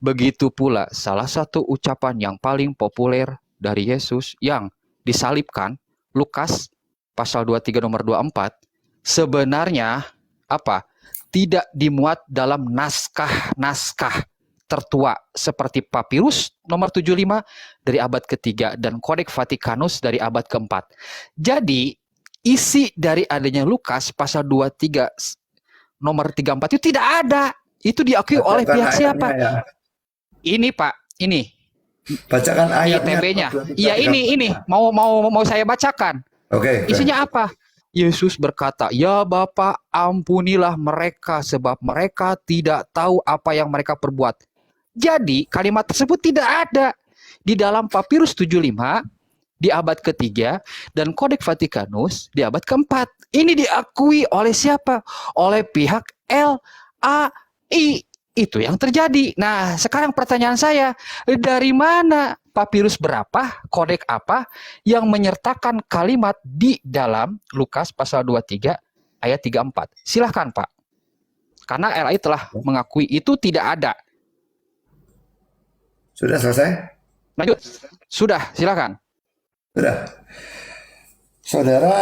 begitu pula salah satu ucapan yang paling populer dari Yesus yang disalibkan, Lukas pasal 23 nomor 24, sebenarnya apa? Tidak dimuat dalam naskah-naskah tertua seperti Papirus nomor 75 dari abad ketiga dan Kodeks Vatikanus dari abad keempat. Jadi, isi dari adanya Lukas pasal 23 nomor 34 itu tidak ada. Itu diakui oleh pihak siapa? Ya. Ini Pak, ini. Bacakan ayatnya. ITP-nya. Iya, ini. Mau saya bacakan. Oke. Isinya apa? Yesus berkata, "Ya Bapa, ampunilah mereka sebab mereka tidak tahu apa yang mereka perbuat." Jadi, kalimat tersebut tidak ada di dalam Papirus 75 di abad ketiga dan Kodeks Vatikanus di abad keempat. Ini diakui oleh siapa? Oleh pihak LAI. Itu yang terjadi. Nah, sekarang pertanyaan saya, dari mana papirus berapa, kodek apa yang menyertakan kalimat di dalam Lukas pasal 23 ayat 34? Silahkan Pak. Karena LAI telah mengakui itu tidak ada. Sudah selesai? Lanjut. Sudah, silahkan. Sudah. Saudara,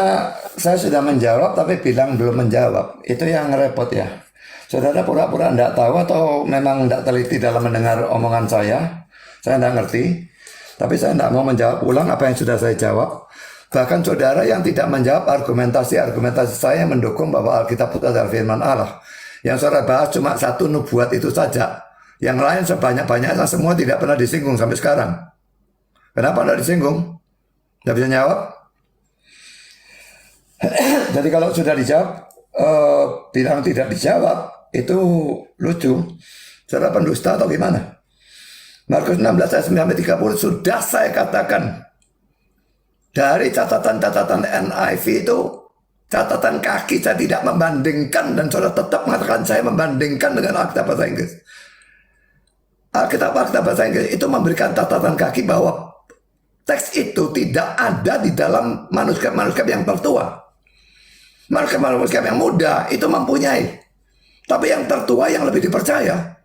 saya sudah menjawab tapi bilang belum menjawab. Itu yang repot ya. Saudara pura-pura tidak tahu atau memang tidak teliti dalam mendengar omongan saya. Saya tidak ngerti. Tapi saya tidak mau menjawab ulang apa yang sudah saya jawab. Bahkan saudara yang tidak menjawab argumentasi saya mendukung bahwa Alkitab itu adalah firman Allah. Yang saudara bahas cuma satu nubuat itu saja. Yang lain sebanyak-banyaknya semua tidak pernah disinggung sampai sekarang. Kenapa tidak disinggung? Tidak bisa jawab? Jadi kalau sudah dijawab, bilang tidak dijawab, itu lucu. Saudara pendusta atau gimana? Markus 16 ayat 9-30 sudah saya katakan. Dari catatan-catatan NIV itu, catatan kaki saya tidak membandingkan dan saudara tetap mengatakan saya membandingkan dengan Alkitab bahasa Inggris. Alkitab bahasa Inggris itu memberikan catatan kaki bahwa teks itu tidak ada di dalam manuskrip-manuskrip yang tertua. Manuskrip yang muda itu mempunyai. Tapi yang tertua yang lebih dipercaya.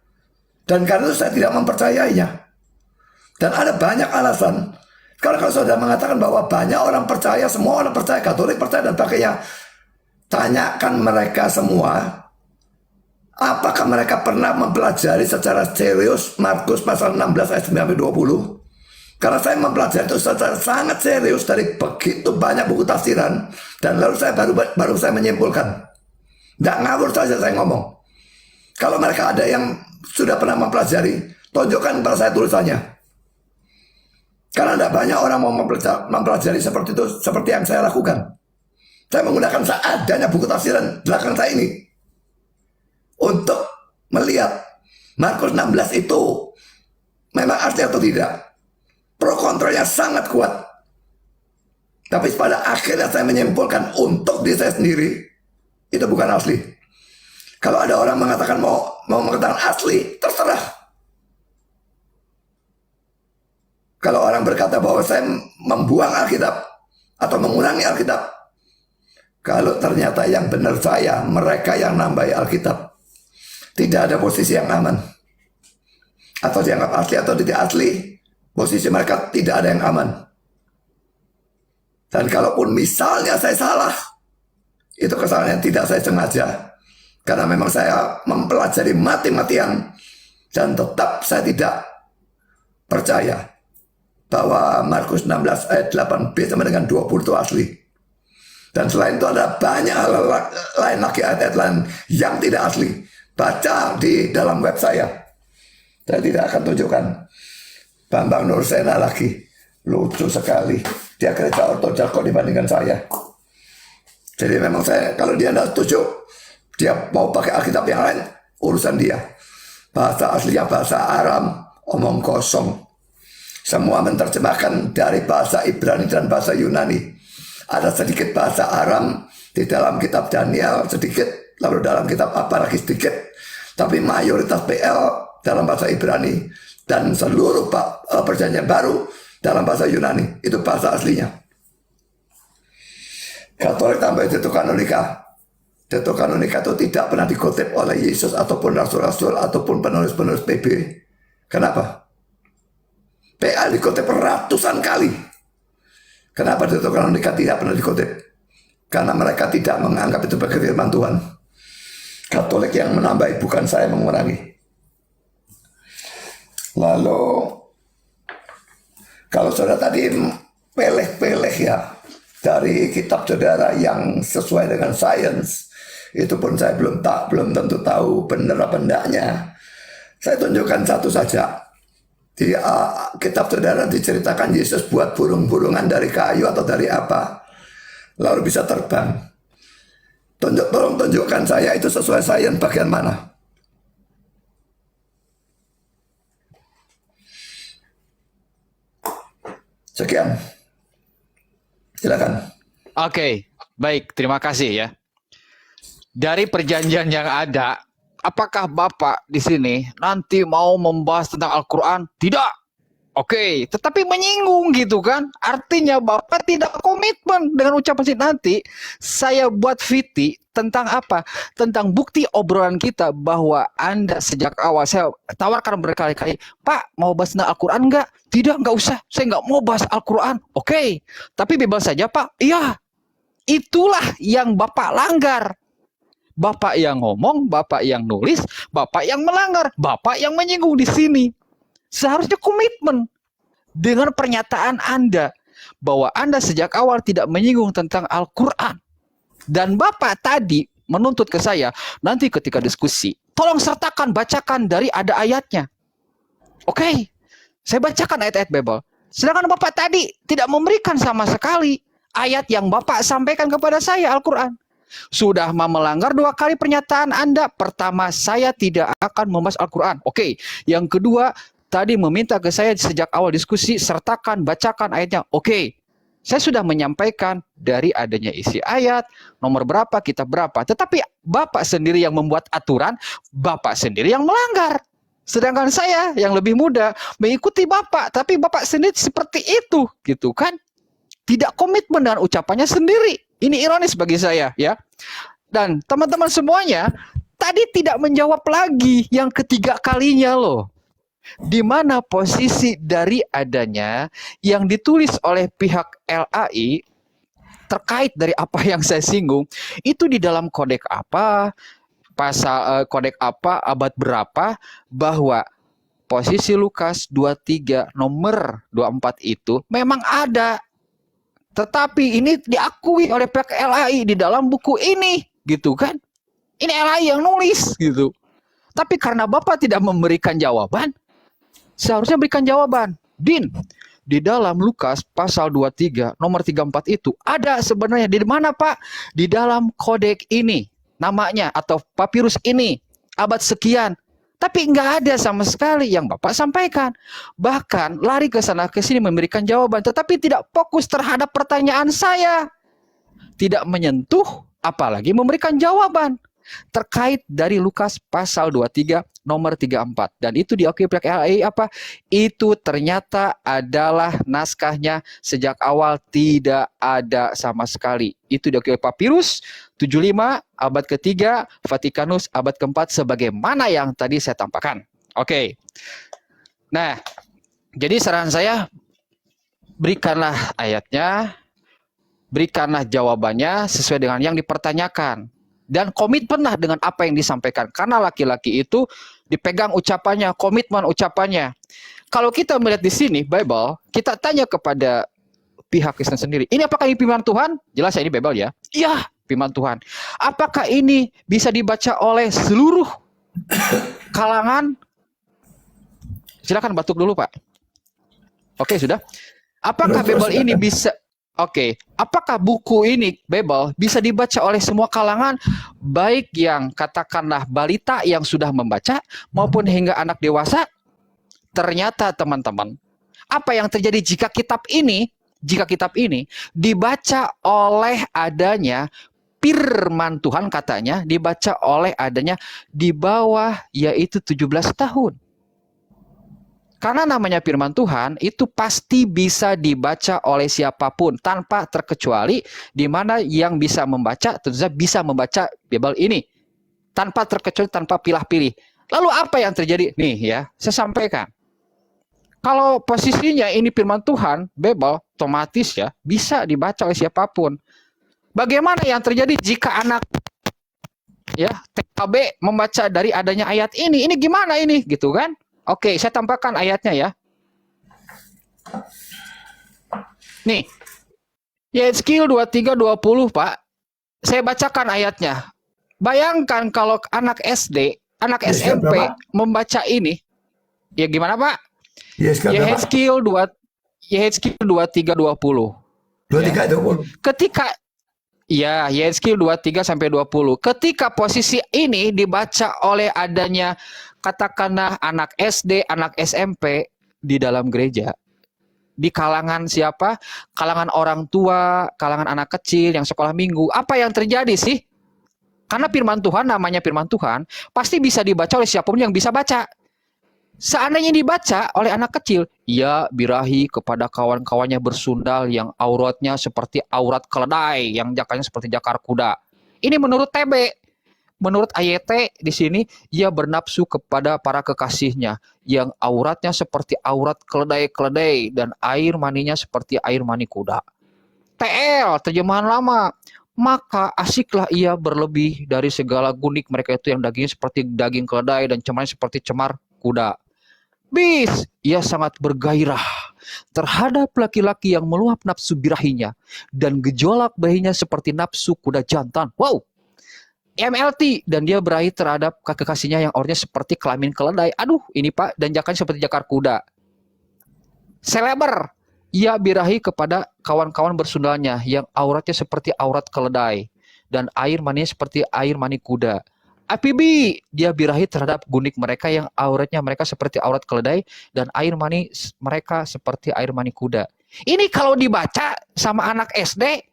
Dan karena itu saya tidak mempercayainya. Dan ada banyak alasan. Kalau saudara mengatakan bahwa banyak orang percaya, semua orang percaya, Katolik percaya dan pakainya, tanyakan mereka semua, apakah mereka pernah mempelajari secara serius Markus pasal 16 ayat 9-20? Karena saya mempelajari itu secara sangat serius dari begitu banyak buku tafsiran, dan lalu saya baru saya menyimpulkan. Tidak ngawur saja saya ngomong. Kalau mereka ada yang sudah pernah mempelajari, tunjukkan kepada saya tulisannya. Karena tidak banyak orang mau mempelajari seperti itu, seperti yang saya lakukan. Saya menggunakan seadanya buku tafsiran belakang saya ini untuk melihat Markus 16 itu memang asli atau tidak. Pro kontranya sangat kuat. Tapi pada akhirnya saya menyimpulkan untuk diri saya sendiri itu bukan asli. Kalau ada orang mengatakan mau mengatakan asli, terserah. Kalau orang berkata bahwa saya membuang Alkitab atau mengurangi Alkitab, kalau ternyata yang benar saya, mereka yang nambahi Alkitab, tidak ada posisi yang aman. Atau dianggap asli atau tidak asli, posisi mereka tidak ada yang aman. Dan kalaupun misalnya saya salah, itu kesalahan yang tidak saya sengaja. Karena memang saya mempelajari mati-matian dan tetap saya tidak percaya bahwa Markus 16 ayat 8b sampai dengan 20 itu asli. Dan selain itu ada banyak hal lain lagi, ayat-ayat lain yang tidak asli. Baca di dalam web saya. Saya tidak akan tunjukkan. Bambang Nursena lagi. Lucu sekali. Dia gereja ortodoks kok dibandingkan saya. Jadi memang saya, kalau dia tidak setuju, dia mau pakai Alkitab yang lain, urusan dia. Bahasa aslinya bahasa Aram, omong kosong. Semua menerjemahkan dari bahasa Ibrani dan bahasa Yunani. Ada sedikit bahasa Aram di dalam kitab Daniel, sedikit, lalu dalam kitab apa lagi sedikit. Tapi mayoritas PL dalam bahasa Ibrani dan seluruh perjanjian baru dalam bahasa Yunani. Itu bahasa aslinya. Katolik tambah Deuterokanonika. Deuterokanonika itu tidak pernah dikutip oleh Yesus ataupun rasul-rasul ataupun penulis-penulis PB. Kenapa? PA dikutip ratusan kali. Kenapa Deuterokanonika tidak pernah dikutip? Karena mereka tidak menganggap itu sebagai firman Tuhan. Katolik yang menambahi, bukan saya mengurangi. Lalu kalau saudara tadi peleh-peleh ya dari kitab saudara yang sesuai dengan sains, itu pun saya belum tentu tahu benar apa enggaknya. Saya tunjukkan satu saja. Di kitab saudara diceritakan Yesus buat burung-burungan dari kayu atau dari apa, lalu bisa terbang. Tolong tunjukkan saya itu sesuai sains bagian mana. Sekian. Silakan. Oke, baik, terima kasih ya. Dari perjanjian yang ada, apakah Bapak di sini nanti mau membahas tentang Al-Quran? Tidak. Oke, tetapi menyinggung gitu kan. Artinya Bapak tidak komitmen dengan ucapan sih. Nanti saya buat VT tentang apa? Tentang bukti obrolan kita bahwa Anda sejak awal, saya tawarkan berkali-kali, Pak mau bahas tentang Al-Quran enggak? Tidak, enggak usah. Saya enggak mau bahas Al-Quran. Oke, tapi bebas saja Pak. Iya, itulah yang Bapak langgar. Bapak yang ngomong, Bapak yang nulis, Bapak yang melanggar, Bapak yang menyinggung di sini. Seharusnya komitmen dengan pernyataan Anda bahwa Anda sejak awal tidak menyinggung tentang Al-Quran. Dan Bapak tadi menuntut ke saya, nanti ketika diskusi, tolong sertakan, bacakan dari ada ayatnya. Oke, saya bacakan ayat-ayat Bible. Sedangkan Bapak tadi tidak memberikan sama sekali ayat yang Bapak sampaikan kepada saya, Al-Quran. Sudah melanggar 2 kali pernyataan Anda. Pertama, saya tidak akan membahas Al-Quran. Oke. Yang kedua, tadi meminta ke saya sejak awal diskusi, sertakan, bacakan ayatnya. Oke. Saya sudah menyampaikan dari adanya isi ayat, nomor berapa, kitab berapa. Tetapi Bapak sendiri yang membuat aturan, Bapak sendiri yang melanggar. Sedangkan saya yang lebih muda mengikuti Bapak, tapi Bapak sendiri seperti itu, gitu kan? Tidak komitmen dengan ucapannya sendiri. Ini ironis bagi saya ya. Dan teman-teman semuanya tadi tidak menjawab lagi yang ketiga kalinya loh. Di mana posisi dari adanya yang ditulis oleh pihak LAI terkait dari apa yang saya singgung itu di dalam kodek apa, pasal kodek apa, abad berapa, bahwa posisi Lukas 23 nomor 24 itu memang ada. Tetapi ini diakui oleh pihak LAI di dalam buku ini, gitu kan? Ini LAI yang nulis, gitu. Tapi karena Bapak tidak memberikan jawaban, seharusnya berikan jawaban. Din, di dalam Lukas pasal 23 nomor 34 itu ada sebenarnya di mana Pak? Di dalam kodeks ini namanya atau papirus ini abad sekian. Tapi nggak ada sama sekali yang Bapak sampaikan. Bahkan lari ke sana ke sini memberikan jawaban, tetapi tidak fokus terhadap pertanyaan saya. Tidak menyentuh, apalagi memberikan jawaban terkait dari Lukas pasal 23 nomor 34. Dan itu diakui pihak LAI apa? Itu ternyata adalah naskahnya sejak awal tidak ada sama sekali. Itu diakui Papirus 75 abad ketiga, Vatikanus abad keempat, sebagaimana yang tadi saya tampakkan. Oke. Nah, jadi saran saya, berikanlah ayatnya, berikanlah jawabannya sesuai dengan yang dipertanyakan. Dan komitmenlah dengan apa yang disampaikan. Karena laki-laki itu dipegang ucapannya, komitmen ucapannya. Kalau kita melihat di sini, Bible, kita tanya kepada pihak Kristen sendiri. Ini apakah ini firman Tuhan? Jelas ya ini Bible ya. Iya, firman Tuhan. Apakah ini bisa dibaca oleh seluruh kalangan? Silakan batuk dulu, Pak. Oke, sudah. Apakah Bible ini bisa... Oke, apakah buku ini, Bible, bisa dibaca oleh semua kalangan, baik yang katakanlah balita yang sudah membaca, maupun hingga anak dewasa? Ternyata teman-teman, apa yang terjadi jika kitab ini dibaca oleh adanya firman Tuhan, katanya, dibaca oleh adanya di bawah yaitu 17 tahun. Karena namanya firman Tuhan itu pasti bisa dibaca oleh siapapun tanpa terkecuali, di mana yang bisa membaca tentu saja bisa membaca Bible ini tanpa terkecuali, tanpa pilih-pilih. Lalu apa yang terjadi? Nih ya, saya sampaikan. Kalau posisinya ini firman Tuhan, Bible, otomatis ya bisa dibaca oleh siapapun. Bagaimana yang terjadi jika anak ya TKB membaca dari adanya ayat ini? Ini gimana ini? Gitu kan? Oke, saya tampakkan ayatnya ya. Nih, Yeskiel 23:20, Pak. Saya bacakan ayatnya. Bayangkan kalau anak SD, anak SMP membaca ini. Ya gimana, Pak? Yeskiel 23:20. 23:20. Ketika ya, Yeskiel 23-20. Ketika posisi ini dibaca oleh adanya katakanlah anak SD, anak SMP di dalam gereja. Di kalangan siapa? Kalangan orang tua, kalangan anak kecil yang sekolah minggu. Apa yang terjadi sih? Karena firman Tuhan, namanya firman Tuhan, pasti bisa dibaca oleh siapapun yang bisa baca. Seandainya dibaca oleh anak kecil, ia birahi kepada kawan-kawannya bersundal yang auratnya seperti aurat keledai, yang jakarnya seperti jakar kuda. Ini menurut TB. Menurut AYT di sini, ia bernafsu kepada para kekasihnya yang auratnya seperti aurat keledai-keledai dan air maninya seperti air mani kuda. TL, terjemahan lama. Maka asiklah ia berlebih dari segala gunik mereka itu yang dagingnya seperti daging keledai dan cemarnya seperti cemar kuda. Bis, ia sangat bergairah terhadap laki-laki yang meluap nafsu birahinya dan gejolak bahinya seperti nafsu kuda jantan. Wow. MLT, dan dia berahi terhadap kekasihnya yang auratnya seperti kelamin keledai. Aduh, ini Pak, dan jakarnya seperti jakar kuda. Seleber, ia birahi kepada kawan-kawan bersundalnya yang auratnya seperti aurat keledai dan air maninya seperti air mani kuda. APB, dia birahi terhadap gunik mereka yang auratnya mereka seperti aurat keledai dan air mani mereka seperti air mani kuda. Ini kalau dibaca sama anak SD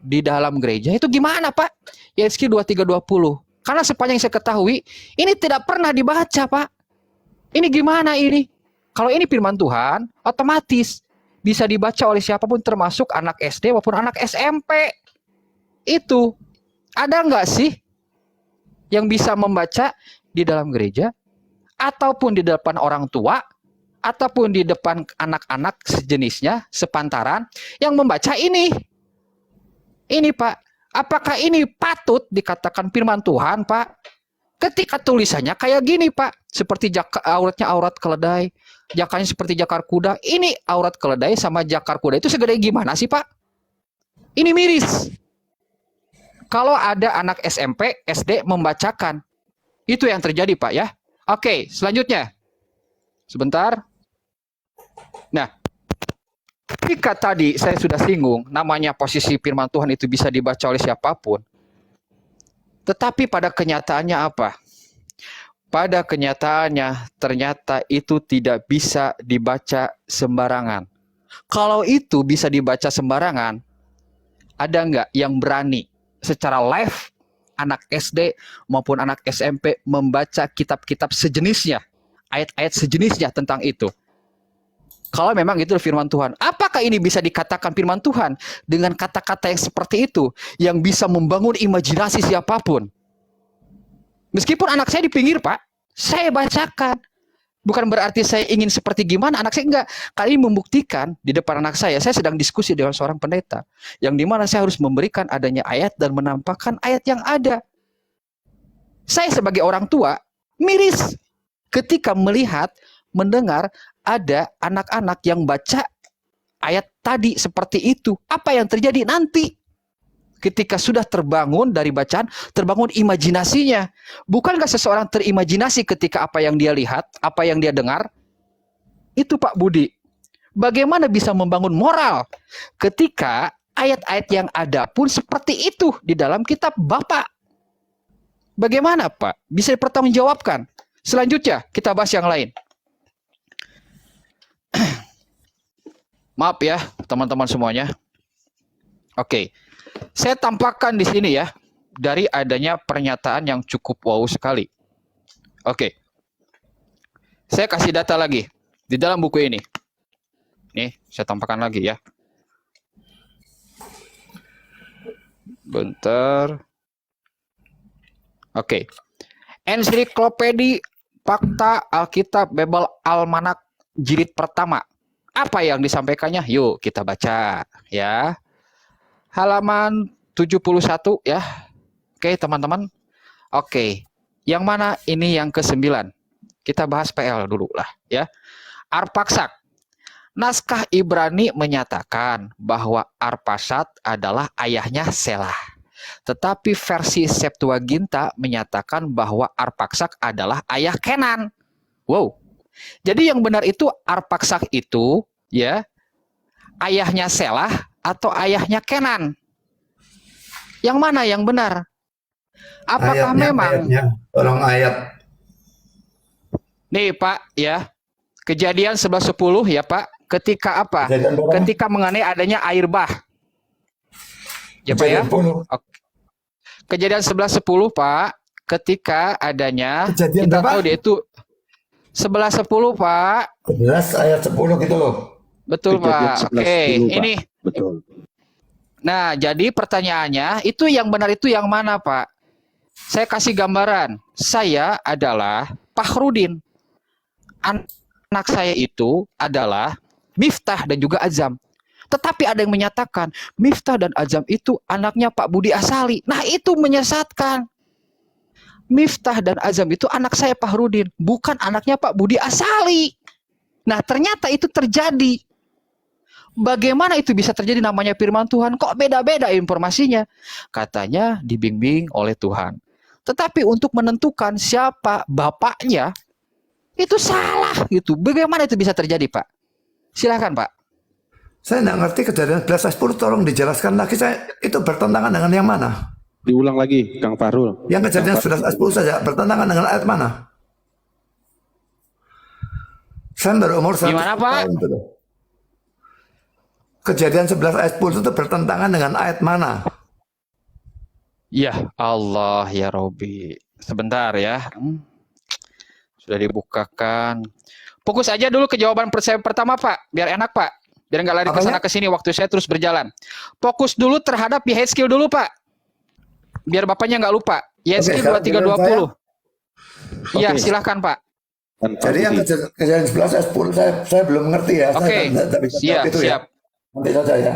di dalam gereja itu gimana, Pak? Yeskiel 23:20. Karena sepanjang saya ketahui, ini tidak pernah dibaca, Pak. Ini gimana ini? Kalau ini firman Tuhan, otomatis bisa dibaca oleh siapapun termasuk anak SD maupun anak SMP. Itu ada nggak sih yang bisa membaca di dalam gereja ataupun di depan orang tua ataupun di depan anak-anak sejenisnya, sepantaran yang membaca ini? Ini Pak, apakah ini patut dikatakan firman Tuhan, Pak? Ketika tulisannya kayak gini, Pak, seperti auratnya aurat keledai, jakarnya seperti jakar kuda. Ini aurat keledai sama jakar kuda itu segede gimana sih, Pak? Ini miris. Kalau ada anak SMP, SD membacakan, itu yang terjadi, Pak ya. Oke, selanjutnya. Sebentar. Nah, ketika tadi saya sudah singgung, namanya posisi firman Tuhan itu bisa dibaca oleh siapapun. Tetapi pada kenyataannya apa? Pada kenyataannya ternyata itu tidak bisa dibaca sembarangan. Kalau itu bisa dibaca sembarangan, ada nggak yang berani secara live anak SD maupun anak SMP membaca kitab-kitab sejenisnya, ayat-ayat sejenisnya tentang itu? Kalau memang itu firman Tuhan, apakah ini bisa dikatakan firman Tuhan dengan kata-kata yang seperti itu, yang bisa membangun imajinasi siapapun? Meskipun anak saya di pinggir, Pak, saya bacakan. Bukan berarti saya ingin seperti gimana, anak saya enggak. Kali ini membuktikan di depan anak saya sedang diskusi dengan seorang pendeta, yang dimana saya harus memberikan adanya ayat dan menampakkan ayat yang ada. Saya sebagai orang tua, miris ketika melihat, mendengar ada anak-anak yang baca ayat tadi seperti itu. Apa yang terjadi nanti? Ketika sudah terbangun dari bacaan, terbangun imajinasinya. Bukankah seseorang terimajinasi ketika apa yang dia lihat, apa yang dia dengar? Itu Pak Budi. Bagaimana bisa membangun moral ketika ayat-ayat yang ada pun seperti itu di dalam kitab Bapak? Bagaimana Pak? Bisa dipertanggungjawabkan. Selanjutnya kita bahas yang lain. Maaf ya teman-teman semuanya. Oke. Saya tampakkan di sini ya, dari adanya pernyataan yang cukup wow sekali. Oke. Saya kasih data lagi di dalam buku ini. Nih, saya tampakkan lagi ya. Bentar. Oke. Ensiklopedi Fakta Alkitab Bible Almanak jilid pertama. Apa yang disampaikannya? Yuk kita baca ya. Halaman 71 ya. Oke teman-teman. Oke. Yang mana ini yang ke-9? Kita bahas PL dulu lah ya. Arpaksak. Naskah Ibrani menyatakan bahwa Arpasad adalah ayahnya Selah. Tetapi versi Septuaginta menyatakan bahwa Arpaksak adalah ayah Kenan. Wow. Jadi yang benar itu Arpaksak itu ya ayahnya Selah atau ayahnya Kenan? Yang mana yang benar? Apakah memang tolong ayat. Nih Pak ya, Kejadian 11:10 ya Pak, ketika apa? Ketika mengenai adanya air bah. Ya Pak ya. Kejadian 11:10 Pak, ketika adanya Kejadian kita berapa? tahu dia itu 11:10 Pak. 11 ayat 10 gitu loh. Betul Pak. Oke, ini. Betul. Nah, jadi pertanyaannya, itu yang benar itu yang mana, Pak? Saya kasih gambaran. Saya adalah Fakhrudin. Anak saya itu adalah Miftah dan juga Azam. Tetapi ada yang menyatakan, Miftah dan Azam itu anaknya Pak Budi Asali. Nah, itu menyesatkan. Miftah dan Azam itu anak saya Fakhrudin, bukan anaknya Pak Budi Asali. Nah, ternyata itu terjadi. Bagaimana itu bisa terjadi, namanya firman Tuhan? Kok beda-beda informasinya? Katanya dibimbing oleh Tuhan. Tetapi untuk menentukan siapa bapaknya, itu salah gitu. Bagaimana itu bisa terjadi, Pak? Silakan, Pak. Saya nggak ngerti Kejadian 11 ayat 10, tolong dijelaskan lagi. Saya itu bertentangan dengan yang mana? Diulang lagi, Kang Fahrul. Yang Kejadian 11 ayat 10 saja bertentangan dengan ayat mana? Saya berumur 100 Gimana, Pak? tahun dulu. Kejadian 11 ayat 10 itu bertentangan dengan ayat mana? Ya Allah ya Robi. Sebentar ya. Sudah dibukakan. Fokus aja dulu ke jawaban saya pertama, Pak. Biar enak, Pak. Biar nggak lari ke sana ke sini waktu saya terus berjalan. Fokus dulu terhadap Yehezkiel dulu, Pak. Biar Bapaknya nggak lupa. Yehezkiel 23:20. Iya, silahkan, Pak. Jadi yang Kejadian 11 ayat 10 saya belum mengerti ya. Oke. Saya tidak bisa jawab itu Siap. ya. Nanti saja ya.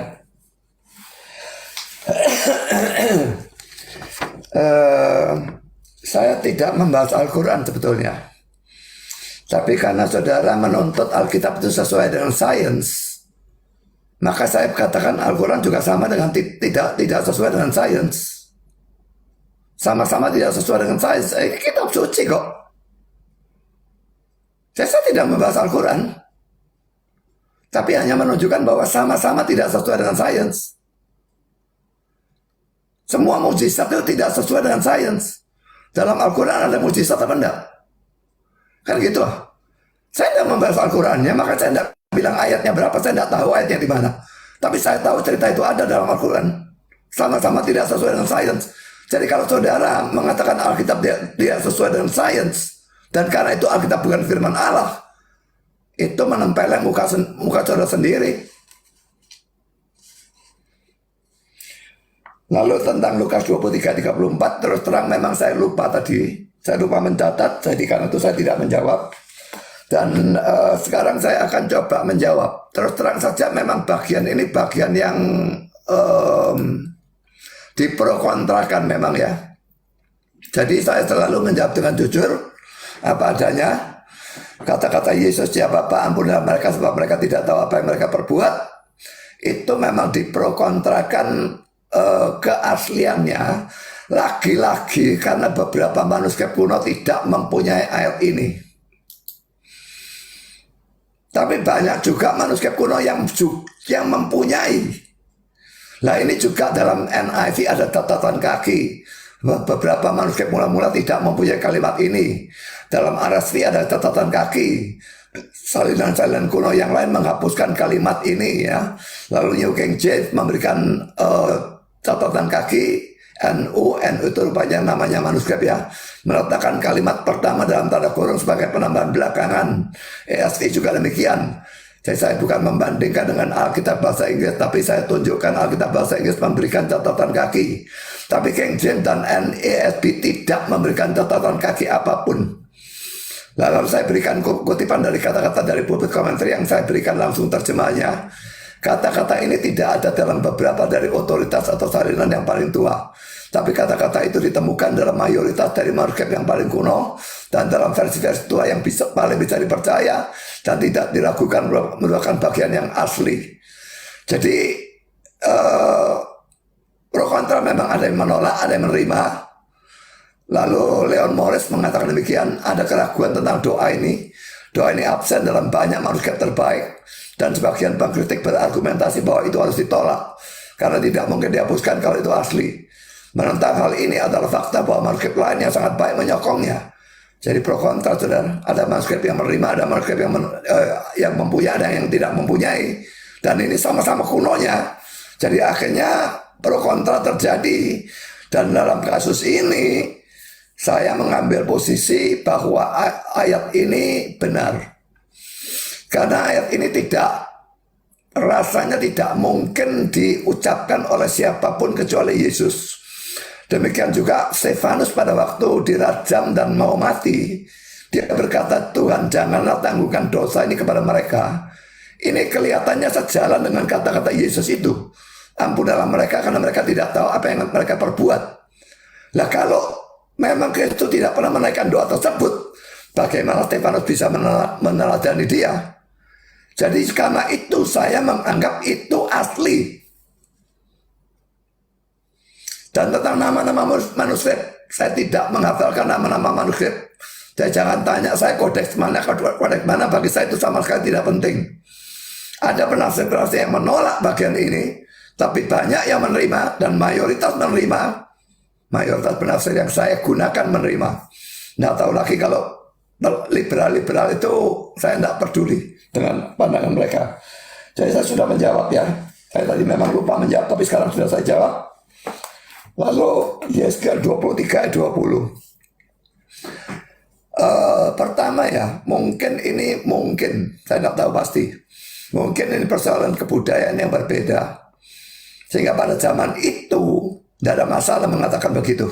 Saya tidak membahas Al-Quran sebetulnya. Tapi karena saudara menuntut Alkitab itu sesuai dengan sains, maka saya katakan Al-Quran juga sama dengan tidak sesuai dengan sains. Sama-sama tidak sesuai dengan sains. Kitab suci kok. Saya tidak membahas Al-Quran. tapi hanya menunjukkan bahwa sama-sama tidak sesuai dengan sains. Semua mukjizat itu tidak sesuai dengan sains. Dalam Al-Quran ada mukjizat apa enggak? Kan gitu. Saya tidak membahas Al-Qurannya, maka saya tidak bilang ayatnya berapa, saya tidak tahu ayatnya di mana. Tapi saya tahu cerita itu ada dalam Al-Quran. Sama-sama tidak sesuai dengan sains. Jadi kalau saudara mengatakan Alkitab tidak sesuai dengan sains, dan karena itu Alkitab bukan firman Allah, itu menempeleng muka saudara sendiri. Lalu tentang Lukas 23:34, terus terang memang saya lupa tadi. Saya lupa mencatat, jadi karena itu saya tidak menjawab. Dan sekarang saya akan coba menjawab. Terus terang saja memang bagian ini bagian yang diprokontrakan memang ya. Jadi saya selalu menjawab dengan jujur apa adanya. Kata-kata Yesus, ya Bapa ampunilah mereka sebab mereka tidak tahu apa yang mereka perbuat, itu memang diprokontrakan keasliannya lagi-lagi karena beberapa manuskrip kuno tidak mempunyai ayat ini. Tapi banyak juga manuskrip kuno yang mempunyai. Nah ini juga dalam NIV ada catatan kaki. Beberapa manuskrip mula-mula tidak mempunyai kalimat ini. Dalam RSV ada catatan kaki. Salinan-salinan kuno yang lain menghapuskan kalimat ini ya. Lalu New King James memberikan catatan kaki. NU itu rupanya namanya manuskrip ya, meletakkan kalimat pertama dalam tanda kurung sebagai penambahan belakangan. ESV juga demikian. Jadi saya bukan membandingkan dengan Alkitab bahasa Inggris, tapi saya tunjukkan Alkitab bahasa Inggris memberikan catatan kaki. Tapi King James dan NASB tidak memberikan catatan kaki apapun. Lalu saya berikan kutipan dari kata-kata dari pulpit komentari yang saya berikan langsung terjemahnya. Kata-kata ini tidak ada dalam beberapa dari otoritas atau salinan yang paling tua. Tapi kata-kata itu ditemukan dalam mayoritas dari manuskrip yang paling kuno dan dalam versi-versi tua yang paling bisa dipercaya dan tidak diragukan merupakan bagian yang asli. Jadi pro kontra memang ada yang menolak, ada yang menerima. Lalu Leon Morris mengatakan demikian, ada keraguan tentang doa ini. Doa ini absen dalam banyak manuskrip terbaik. Dan sebagian pengkritik berargumentasi bahwa itu harus ditolak karena tidak mungkin dihapuskan kalau itu asli. Menentang hal ini adalah fakta bahwa manuskrip lain yang sangat baik menyokongnya. Jadi pro kontra, saudara. Ada manuskrip yang menerima, ada manuskrip yang mempunyai, ada yang tidak mempunyai. Dan ini sama-sama kunonya. Jadi akhirnya pro kontra terjadi. Dan dalam kasus ini saya mengambil posisi bahwa ayat ini benar. Karena ayat ini rasanya tidak mungkin diucapkan oleh siapapun kecuali Yesus. Demikian juga Stefanus pada waktu dirajam dan mau mati. Dia berkata, Tuhan janganlah tangguhkan dosa ini kepada mereka. Ini kelihatannya sejalan dengan kata-kata Yesus itu. Ampunilah mereka karena mereka tidak tahu apa yang mereka perbuat. Lah kalau memang Kristus tidak pernah menaikkan doa tersebut, bagaimana Stefanus bisa meneladani dia? Jadi karena itu saya menganggap itu asli. Dan tentang nama-nama manuskrip, saya tidak menghafalkan nama-nama manuskrip. Jadi jangan tanya saya kodeks mana, bagi saya itu sama sekali tidak penting. Ada penafsir-penafsir yang menolak bagian ini, tapi banyak yang menerima dan mayoritas menerima. Mayoritas penafsir yang saya gunakan menerima. Nah tahu lagi kalau liberal-liberal itu saya tidak peduli dengan pandangan mereka. Jadi saya sudah menjawab ya. Saya tadi memang lupa menjawab, tapi sekarang sudah saya jawab. Lalu Yesaya 23 ayat 20. Pertama ya, mungkin saya tidak tahu pasti. Mungkin ini persoalan kebudayaan yang berbeda. Sehingga pada zaman itu tidak ada masalah mengatakan begitu.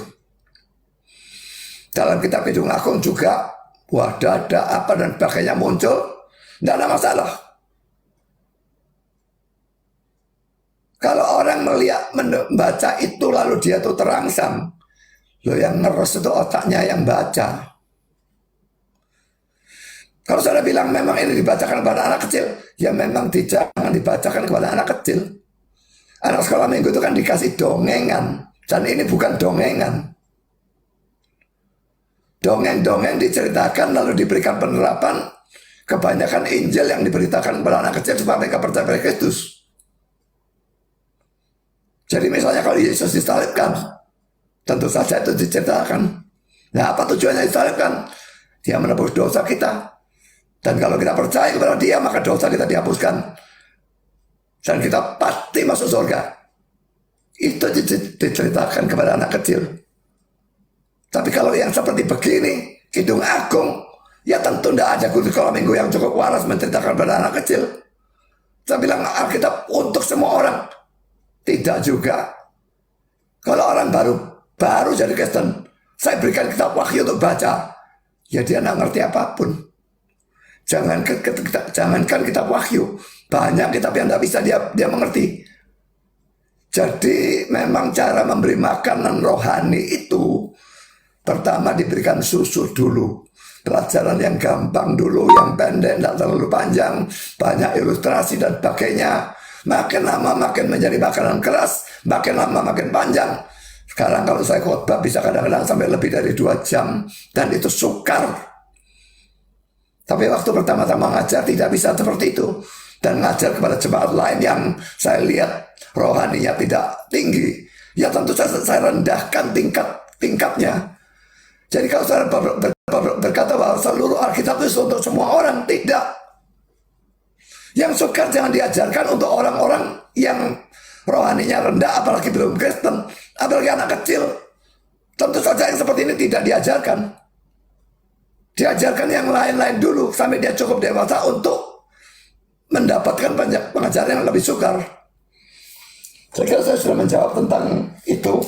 Dalam kitab Kidung Agung juga wadada apa dan sebagainya muncul. Tidak ada masalah. Kalau orang membaca itu lalu dia tuh terangsang. Loh yang ngeres itu otaknya yang baca. Kalau saya bilang memang ini dibacakan kepada anak kecil, ya memang jangan dibacakan kepada anak kecil. Anak sekolah minggu itu kan dikasih dongengan. Dan ini bukan dongengan. Dongeng-dongeng diceritakan lalu diberikan penerapan. Kebanyakan Injil yang diberitakan kepada anak kecil supaya mereka percaya pada Kristus. Jadi misalnya kalau Yesus disalibkan, tentu saja itu diceritakan. Nah, apa tujuannya disalibkan? Dia menebus dosa kita. Dan kalau kita percaya kepada dia, maka dosa kita dihapuskan. Dan kita pasti masuk surga. Itu diceritakan kepada anak kecil. Tapi kalau yang seperti begini, Kidung Agung, ya tentu tidak ada guru sekolah minggu yang cukup waras menceritakan pada anak kecil. Saya bilang Alkitab untuk semua orang. Tidak juga. Kalau orang baru jadi Kristen, saya berikan kitab Wahyu untuk baca. Ya dia tidak ngerti apapun. Jangankan kitab Wahyu, banyak kitab yang tidak bisa dia mengerti. Jadi memang cara memberi makanan rohani itu pertama diberikan susu dulu. Pelajaran yang gampang dulu, yang pendek, tidak terlalu panjang, banyak ilustrasi dan sebagainya. Makin lama makin menjadi makanan keras, makin lama makin panjang. Sekarang kalau saya khotbah bisa kadang-kadang sampai lebih dari 2 jam, dan itu sukar. Tapi waktu pertama-tama ngajar tidak bisa seperti itu. Dan ngajar kepada jemaat lain yang saya lihat rohaninya tidak tinggi, ya tentu saya rendahkan tingkatnya. Jadi kalau saya berkata bahwa seluruh Alkitab itu untuk semua orang, tidak. Yang sukar jangan diajarkan untuk orang-orang yang rohaninya rendah, apalagi belum Kristen, apalagi anak kecil. Tentu saja yang seperti ini tidak diajarkan. Diajarkan yang lain-lain dulu sampai dia cukup dewasa untuk mendapatkan pengajaran yang lebih sukar. Saya kira saya sudah menjawab tentang itu.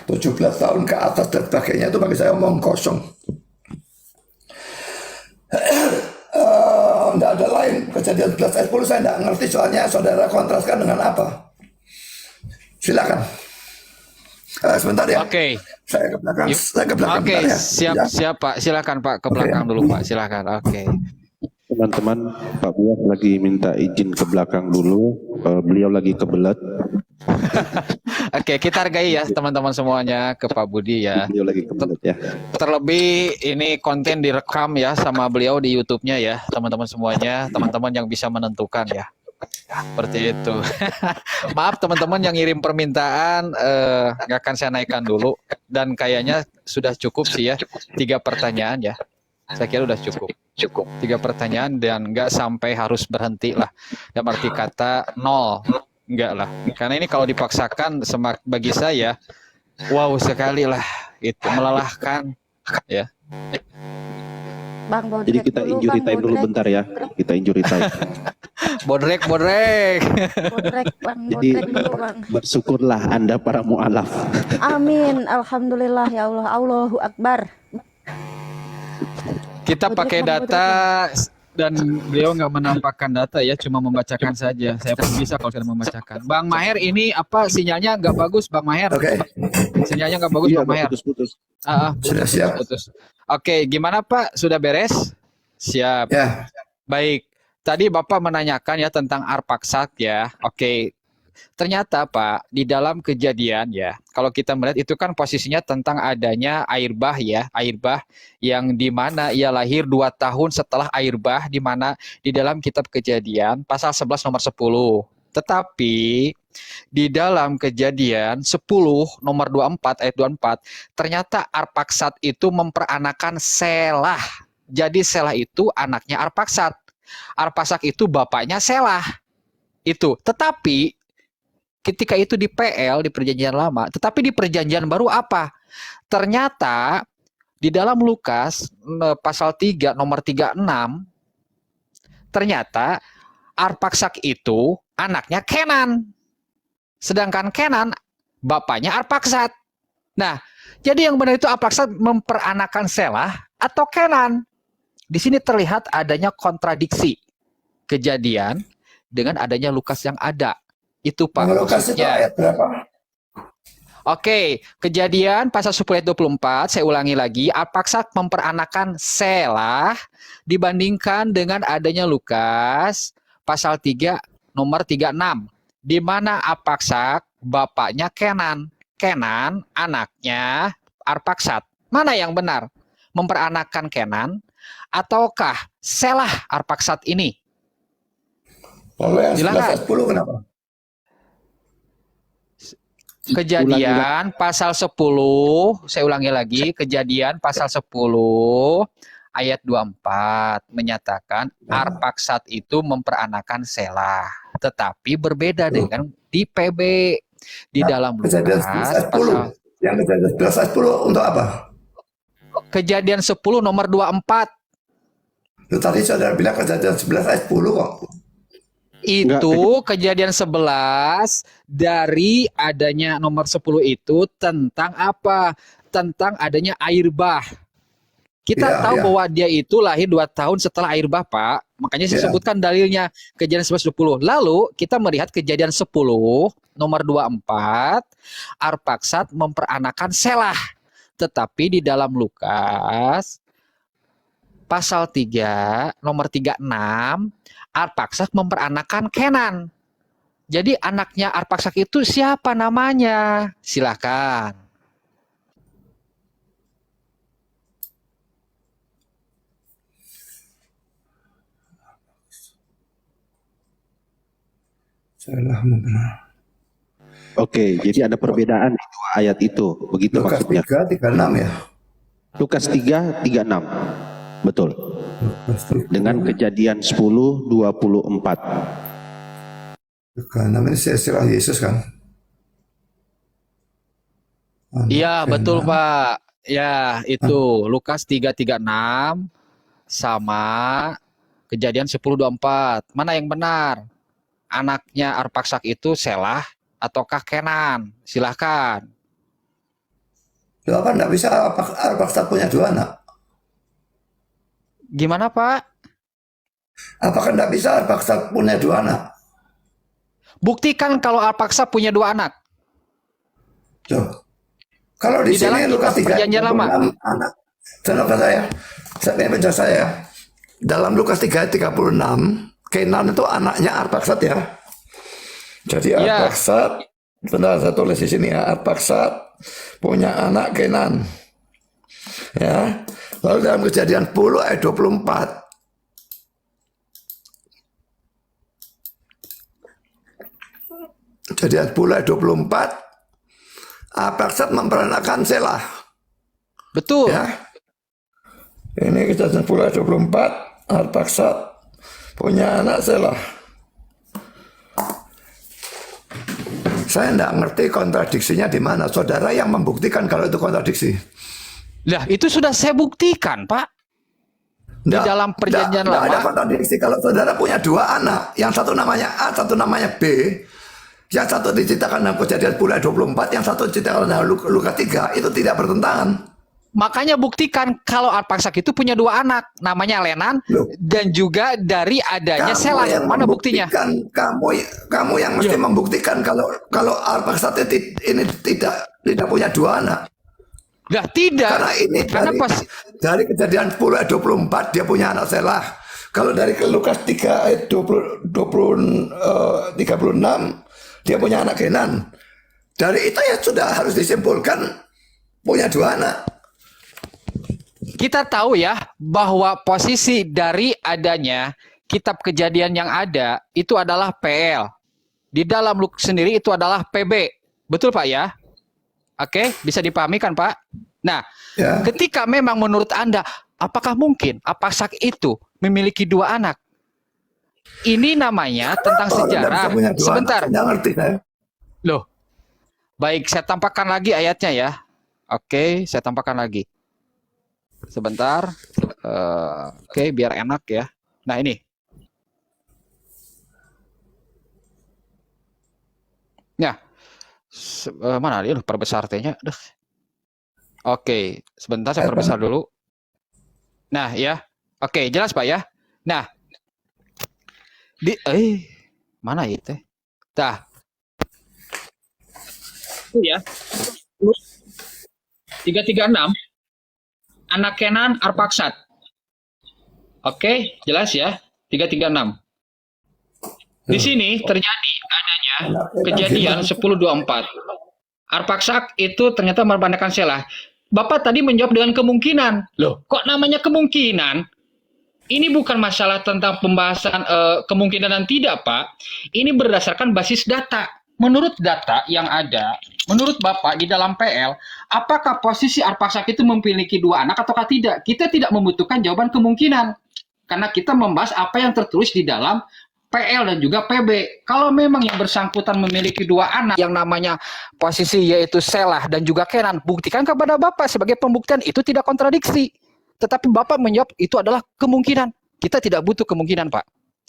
17 tahun ke atas dan sebagainya itu bagi saya omong kosong. Tidak ada lain. Kejadian 11 ayat 10 saya tidak ngerti, soalnya saudara kontraskan dengan apa. Silakan. Sebentar ya. Oke. Saya ke belakang. Saya ke belakang. Oke, Ya. siap Pak. Silakan Pak, ke belakang dulu Pak. Silakan. Oke. Teman-teman, Pak Buas lagi minta izin ke belakang dulu. Beliau lagi kebelet. Oke, kita hargai ya teman-teman semuanya, ke Pak Budi ya. Beliau lagi kebelet ya. Terlebih ini konten direkam ya sama beliau di YouTube-nya ya, teman-teman semuanya, teman-teman yang bisa menentukan ya. Seperti itu. Maaf teman-teman yang ngirim permintaan, nggak akan saya naikkan dulu, dan kayaknya sudah cukup sih ya, 3 pertanyaan ya. Saya kira udah cukup 3 pertanyaan dan nggak sampai harus berhenti lah. Dalam arti kata 0, enggak lah. Karena ini kalau dipaksakan bagi saya, wow sekali lah, itu melelahkan ya. Bang Bodrek Jadi kita dulu, injury Bang time dulu Bodrek. bentar ya. Kita injury time. Bodrek. Bodrek, Bang Jadi Bodrek dulu, Bang. bersyukurlah Anda para mu'alaf. Amin, alhamdulillah ya Allah, Allahu Akbar. Kita Bodrek, pakai Bang data dan beliau nggak menampakkan data ya, cuma membacakan saja. Saya pun bisa kalau saya membacakan. Bang Maher, ini apa sinyalnya nggak bagus, Bang Maher? Oke. Sinyalnya nggak bagus, Iya, Bang Maher. putus-putus. Sudah siap. Putus. Oke, gimana Pak? Sudah beres? Siap. Ya. Baik. Tadi Bapak menanyakan ya tentang Arpaksat ya. Oke. Ternyata Pak, di dalam Kejadian ya, kalau kita melihat itu kan posisinya tentang adanya air bah ya, air bah yang di mana ia lahir 2 tahun setelah air bah, di mana di dalam kitab Kejadian pasal 11 nomor 10. Tetapi di dalam Kejadian 10 nomor 24 ayat 24, ternyata Arpaksat itu memperanakan Selah. Jadi Selah itu anaknya Arpaksat. Arpaksat itu bapaknya Selah. Itu. Tetapi ketika itu di PL, di Perjanjian Lama, tetapi di Perjanjian Baru apa? Ternyata di dalam Lukas pasal 3 nomor 36, ternyata Arpaksad itu anaknya Kenan. Sedangkan Kenan bapaknya Arpaksad. Nah, jadi yang benar itu Arpaksad memperanakan Selah atau Kenan. Di sini terlihat adanya kontradiksi Kejadian dengan adanya Lukas yang ada. Itu Pak. Lukas itu ayat berapa? Oke, Kejadian pasal 10 ayat 24, saya ulangi lagi, Arpaksad memperanakan Selah dibandingkan dengan adanya Lukas pasal 3 nomor 36, di mana Arpaksad bapaknya Kenan. Kenan anaknya Arpaksad. Mana yang benar? Memperanakan Kenan ataukah Selah Arpaksad ini? Kalau yang 11 Silakan. ayat 10 kenapa? Kejadian pasal 10, saya ulangi lagi, Kejadian pasal 10 ayat 24 menyatakan Arpaksad itu memperanakan Selah, tetapi berbeda dengan di PB. Di dalam Kejadian 11 Lukas ayat 10. pasal Yang kejadian 11 ayat 10 untuk apa? Kejadian 10 nomor 24 Itu tadi saudara bilang kejadian 11 ayat 10 kok. itu Kejadian 11 dari adanya nomor 10 itu tentang apa? Tentang adanya air bah. Kita Iya, tahu iya. bahwa dia itu lahir 2 tahun setelah air bah, Pak. Makanya saya Iya. sebutkan dalilnya Kejadian 11:10. Lalu kita melihat Kejadian 10 nomor 24, Arpaksad memperanakan Selah. Tetapi di dalam Lukas pasal 3 nomor 36, Arpaksad memperanakan Kenan. Jadi anaknya Arpaksad itu siapa namanya? Silakan. Salah benar. Oke, jadi ada perbedaan di dua ayat itu, begitu Lukas maksudnya. 3:36 ya. Lukas 3:36, betul. Lukas 3, Dengan Kejadian 10:24. 36 ini istilah Yesus kan. Iya, Anak betul, Kenan. Pak. Ya, itu Lukas 3:36 sama Kejadian 10:24. Mana yang benar? Anaknya Arpaksad itu Selah ataukah Kenan? Silahkan. Loh, apa enggak bisa Arpaksad punya 2 anak? Gimana, Pak? Apakah enggak bisa Arpaksad punya 2 anak? Buktikan kalau Arpaksad punya 2 anak. Loh. Kalau di Di dalam sini Lukas kitab Perjanjian Lama. 3:36 anak. Saudara saya ingin penjelasan saya. Dalam Lukas 3:36, Kenan itu anaknya Arpaksad ya. Jadi Iya. Arpaksad, benar saya tulis di sini ya, Arpaksad punya anak Kenan. Ya. Lalu dalam Kejadian 10 ayat 24, Kejadian 10 ayat 24, Arpaksad memperanakan Selah. Betul. Ya. Ini Kejadian 10 ayat 24, Arpaksad punya anak Selah. Saya tidak ngerti kontradiksinya di mana. Saudara yang membuktikan kalau itu kontradiksi. Lah, itu sudah saya buktikan, Pak. Di dalam Perjanjian Nggak ada Lama. kontradiksi kalau saudara punya 2 anak. Yang satu namanya A, satu namanya B. Yang satu diceritakan dalam Kejadian 10 ayat 24, yang satu diceritakan dalam Lukas 3, itu tidak bertentangan. Makanya buktikan kalau Arpaksad itu punya 2 anak, namanya Lenan Loh. dan juga dari adanya Selah. yang Mana buktinya? membuktikan, kamu yang mesti membuktikan kalau Arpaksad ini tidak punya 2 anak. Lah, tidak. Karena ini Karena dari Kejadian 10 ayat 24 dia punya anak Selah. Kalau dari Lukas 3 ayat 36 dia punya anak Kenan. Dari itu ya sudah harus disimpulkan punya 2 anak. kita tahu ya bahwa posisi dari adanya kitab Kejadian yang ada itu adalah PL. Di dalam Lukas sendiri itu adalah PB. Betul, Pak ya? Oke, bisa dipahami kan, Pak? Nah, Ya. ketika memang menurut Anda, apakah mungkin Arpaksad itu memiliki 2 anak? Ini namanya tentang Oh, Anda sejarah. bisa punya 2 Sebentar. anak. Nggak ngerti saya. Loh. Baik, saya tampakkan lagi ayatnya ya. Oke, saya tampakkan lagi. Sebentar. Oke, biar enak ya. Nah, ini. Nah, mana dia? Perbesar T-nya. Oke, sebentar saya perbesar dulu. Nah, ya. Oke, jelas Pak ya. Nah, mana itu? Dah. Itu ya. 336 anak Kenan Arpaksad. Oke, jelas ya. 336. Di sini terjadi adanya kejadian 10:24. Arpaksad itu ternyata memperanakan Selah. Bapak tadi menjawab dengan kemungkinan. Loh, kok namanya kemungkinan? Ini bukan masalah tentang pembahasan kemungkinan dan tidak, Pak. Ini berdasarkan basis data. Menurut data yang ada, menurut Bapak di dalam PL, apakah posisi Arpaksak itu memiliki 2 anak ataukah tidak? Kita tidak membutuhkan jawaban kemungkinan. Karena kita membahas apa yang tertulis di dalam PL dan juga PB. Kalau memang yang bersangkutan memiliki 2 anak yang namanya posisi yaitu Selah dan juga Kenan, buktikan kepada Bapak sebagai pembuktian, itu tidak kontradiksi. Tetapi Bapak menjawab itu adalah kemungkinan. Kita tidak butuh kemungkinan, Pak.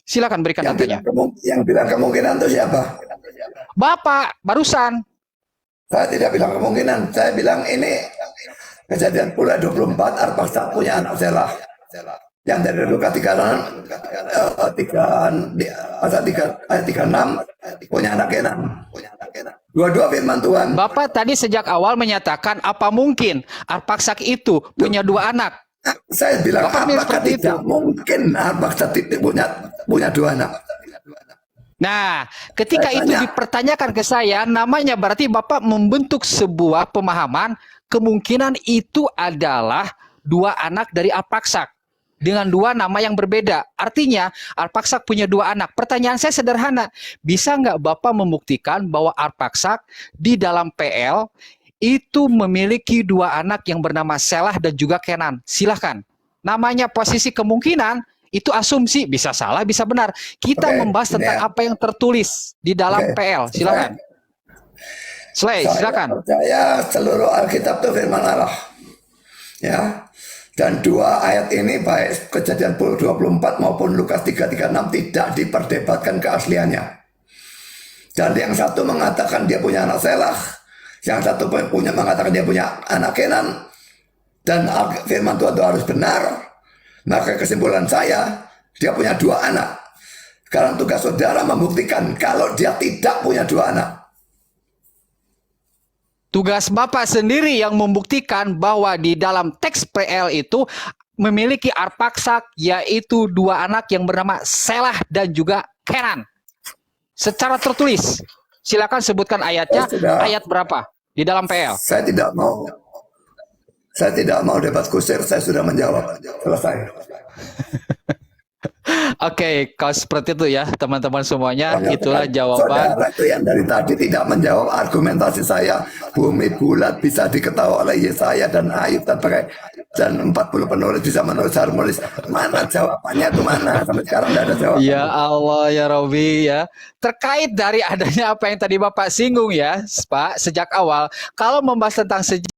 Silakan berikan datanya. Yang bilang kemungkinan itu siapa? Bapak, barusan. Saya tidak bilang kemungkinan. Saya bilang ini kejadian pula 24 Arpaksak punya anak Selah. Yang dari luka 36 punya anak Kenan. Dua-dua firman Tuhan. Bapak tadi sejak awal menyatakan apa mungkin Arpaksak itu punya 2 anak. Saya bilang Bapak bilang apakah seperti tidak itu. mungkin Arpaksak punya 2 anak. Nah, ketika Saya itu tanya. dipertanyakan ke saya, namanya berarti Bapak membentuk sebuah pemahaman kemungkinan itu adalah 2 anak dari Arpaksak dengan 2 nama yang berbeda. Artinya Arpaksak punya 2 anak. Pertanyaan saya sederhana, bisa nggak Bapak membuktikan bahwa Arpaksak di dalam PL itu memiliki 2 anak yang bernama Selah dan juga Kenan? Silahkan. Namanya posisi kemungkinan, itu asumsi, bisa salah, bisa benar. Kita Oke, membahas ini tentang ya. apa yang tertulis di dalam Oke. PL. Silakan. Saya Silakan. percaya seluruh Alkitab itu firman Allah. Ya. Dan 2 ayat ini baik Kejadian 24 maupun Lukas 3:36 tidak diperdebatkan keasliannya. Dan yang satu mengatakan dia punya anak Selah, yang satu mengatakan dia punya anak Kenan. Dan firman Tuhan itu harus benar. Maka kesimpulan saya, dia punya 2 anak. Sekarang tugas saudara membuktikan kalau dia tidak punya 2 anak. Tugas Bapak sendiri yang membuktikan bahwa di dalam teks PL itu memiliki Arpaksak, yaitu 2 anak yang bernama Selah dan juga Kenan. Secara tertulis. Silakan sebutkan ayatnya, Sudah. ayat berapa di dalam PL. Saya tidak mau debat kusir, saya sudah menjawab. Selesai. Oke, kalau seperti itu ya teman-teman semuanya, Ternyata itulah kan jawaban. saudara itu yang dari tadi tidak menjawab argumentasi saya. Bumi bulat bisa diketahui oleh Yesaya dan Ayub dan 40 penulis bisa menulis harmonis. Mana jawabannya itu mana? Sampai sekarang tidak ada jawaban. Ya Allah ya Robi ya. Terkait dari adanya apa yang tadi Bapak singgung ya, Pak, sejak awal, kalau membahas tentang sejarah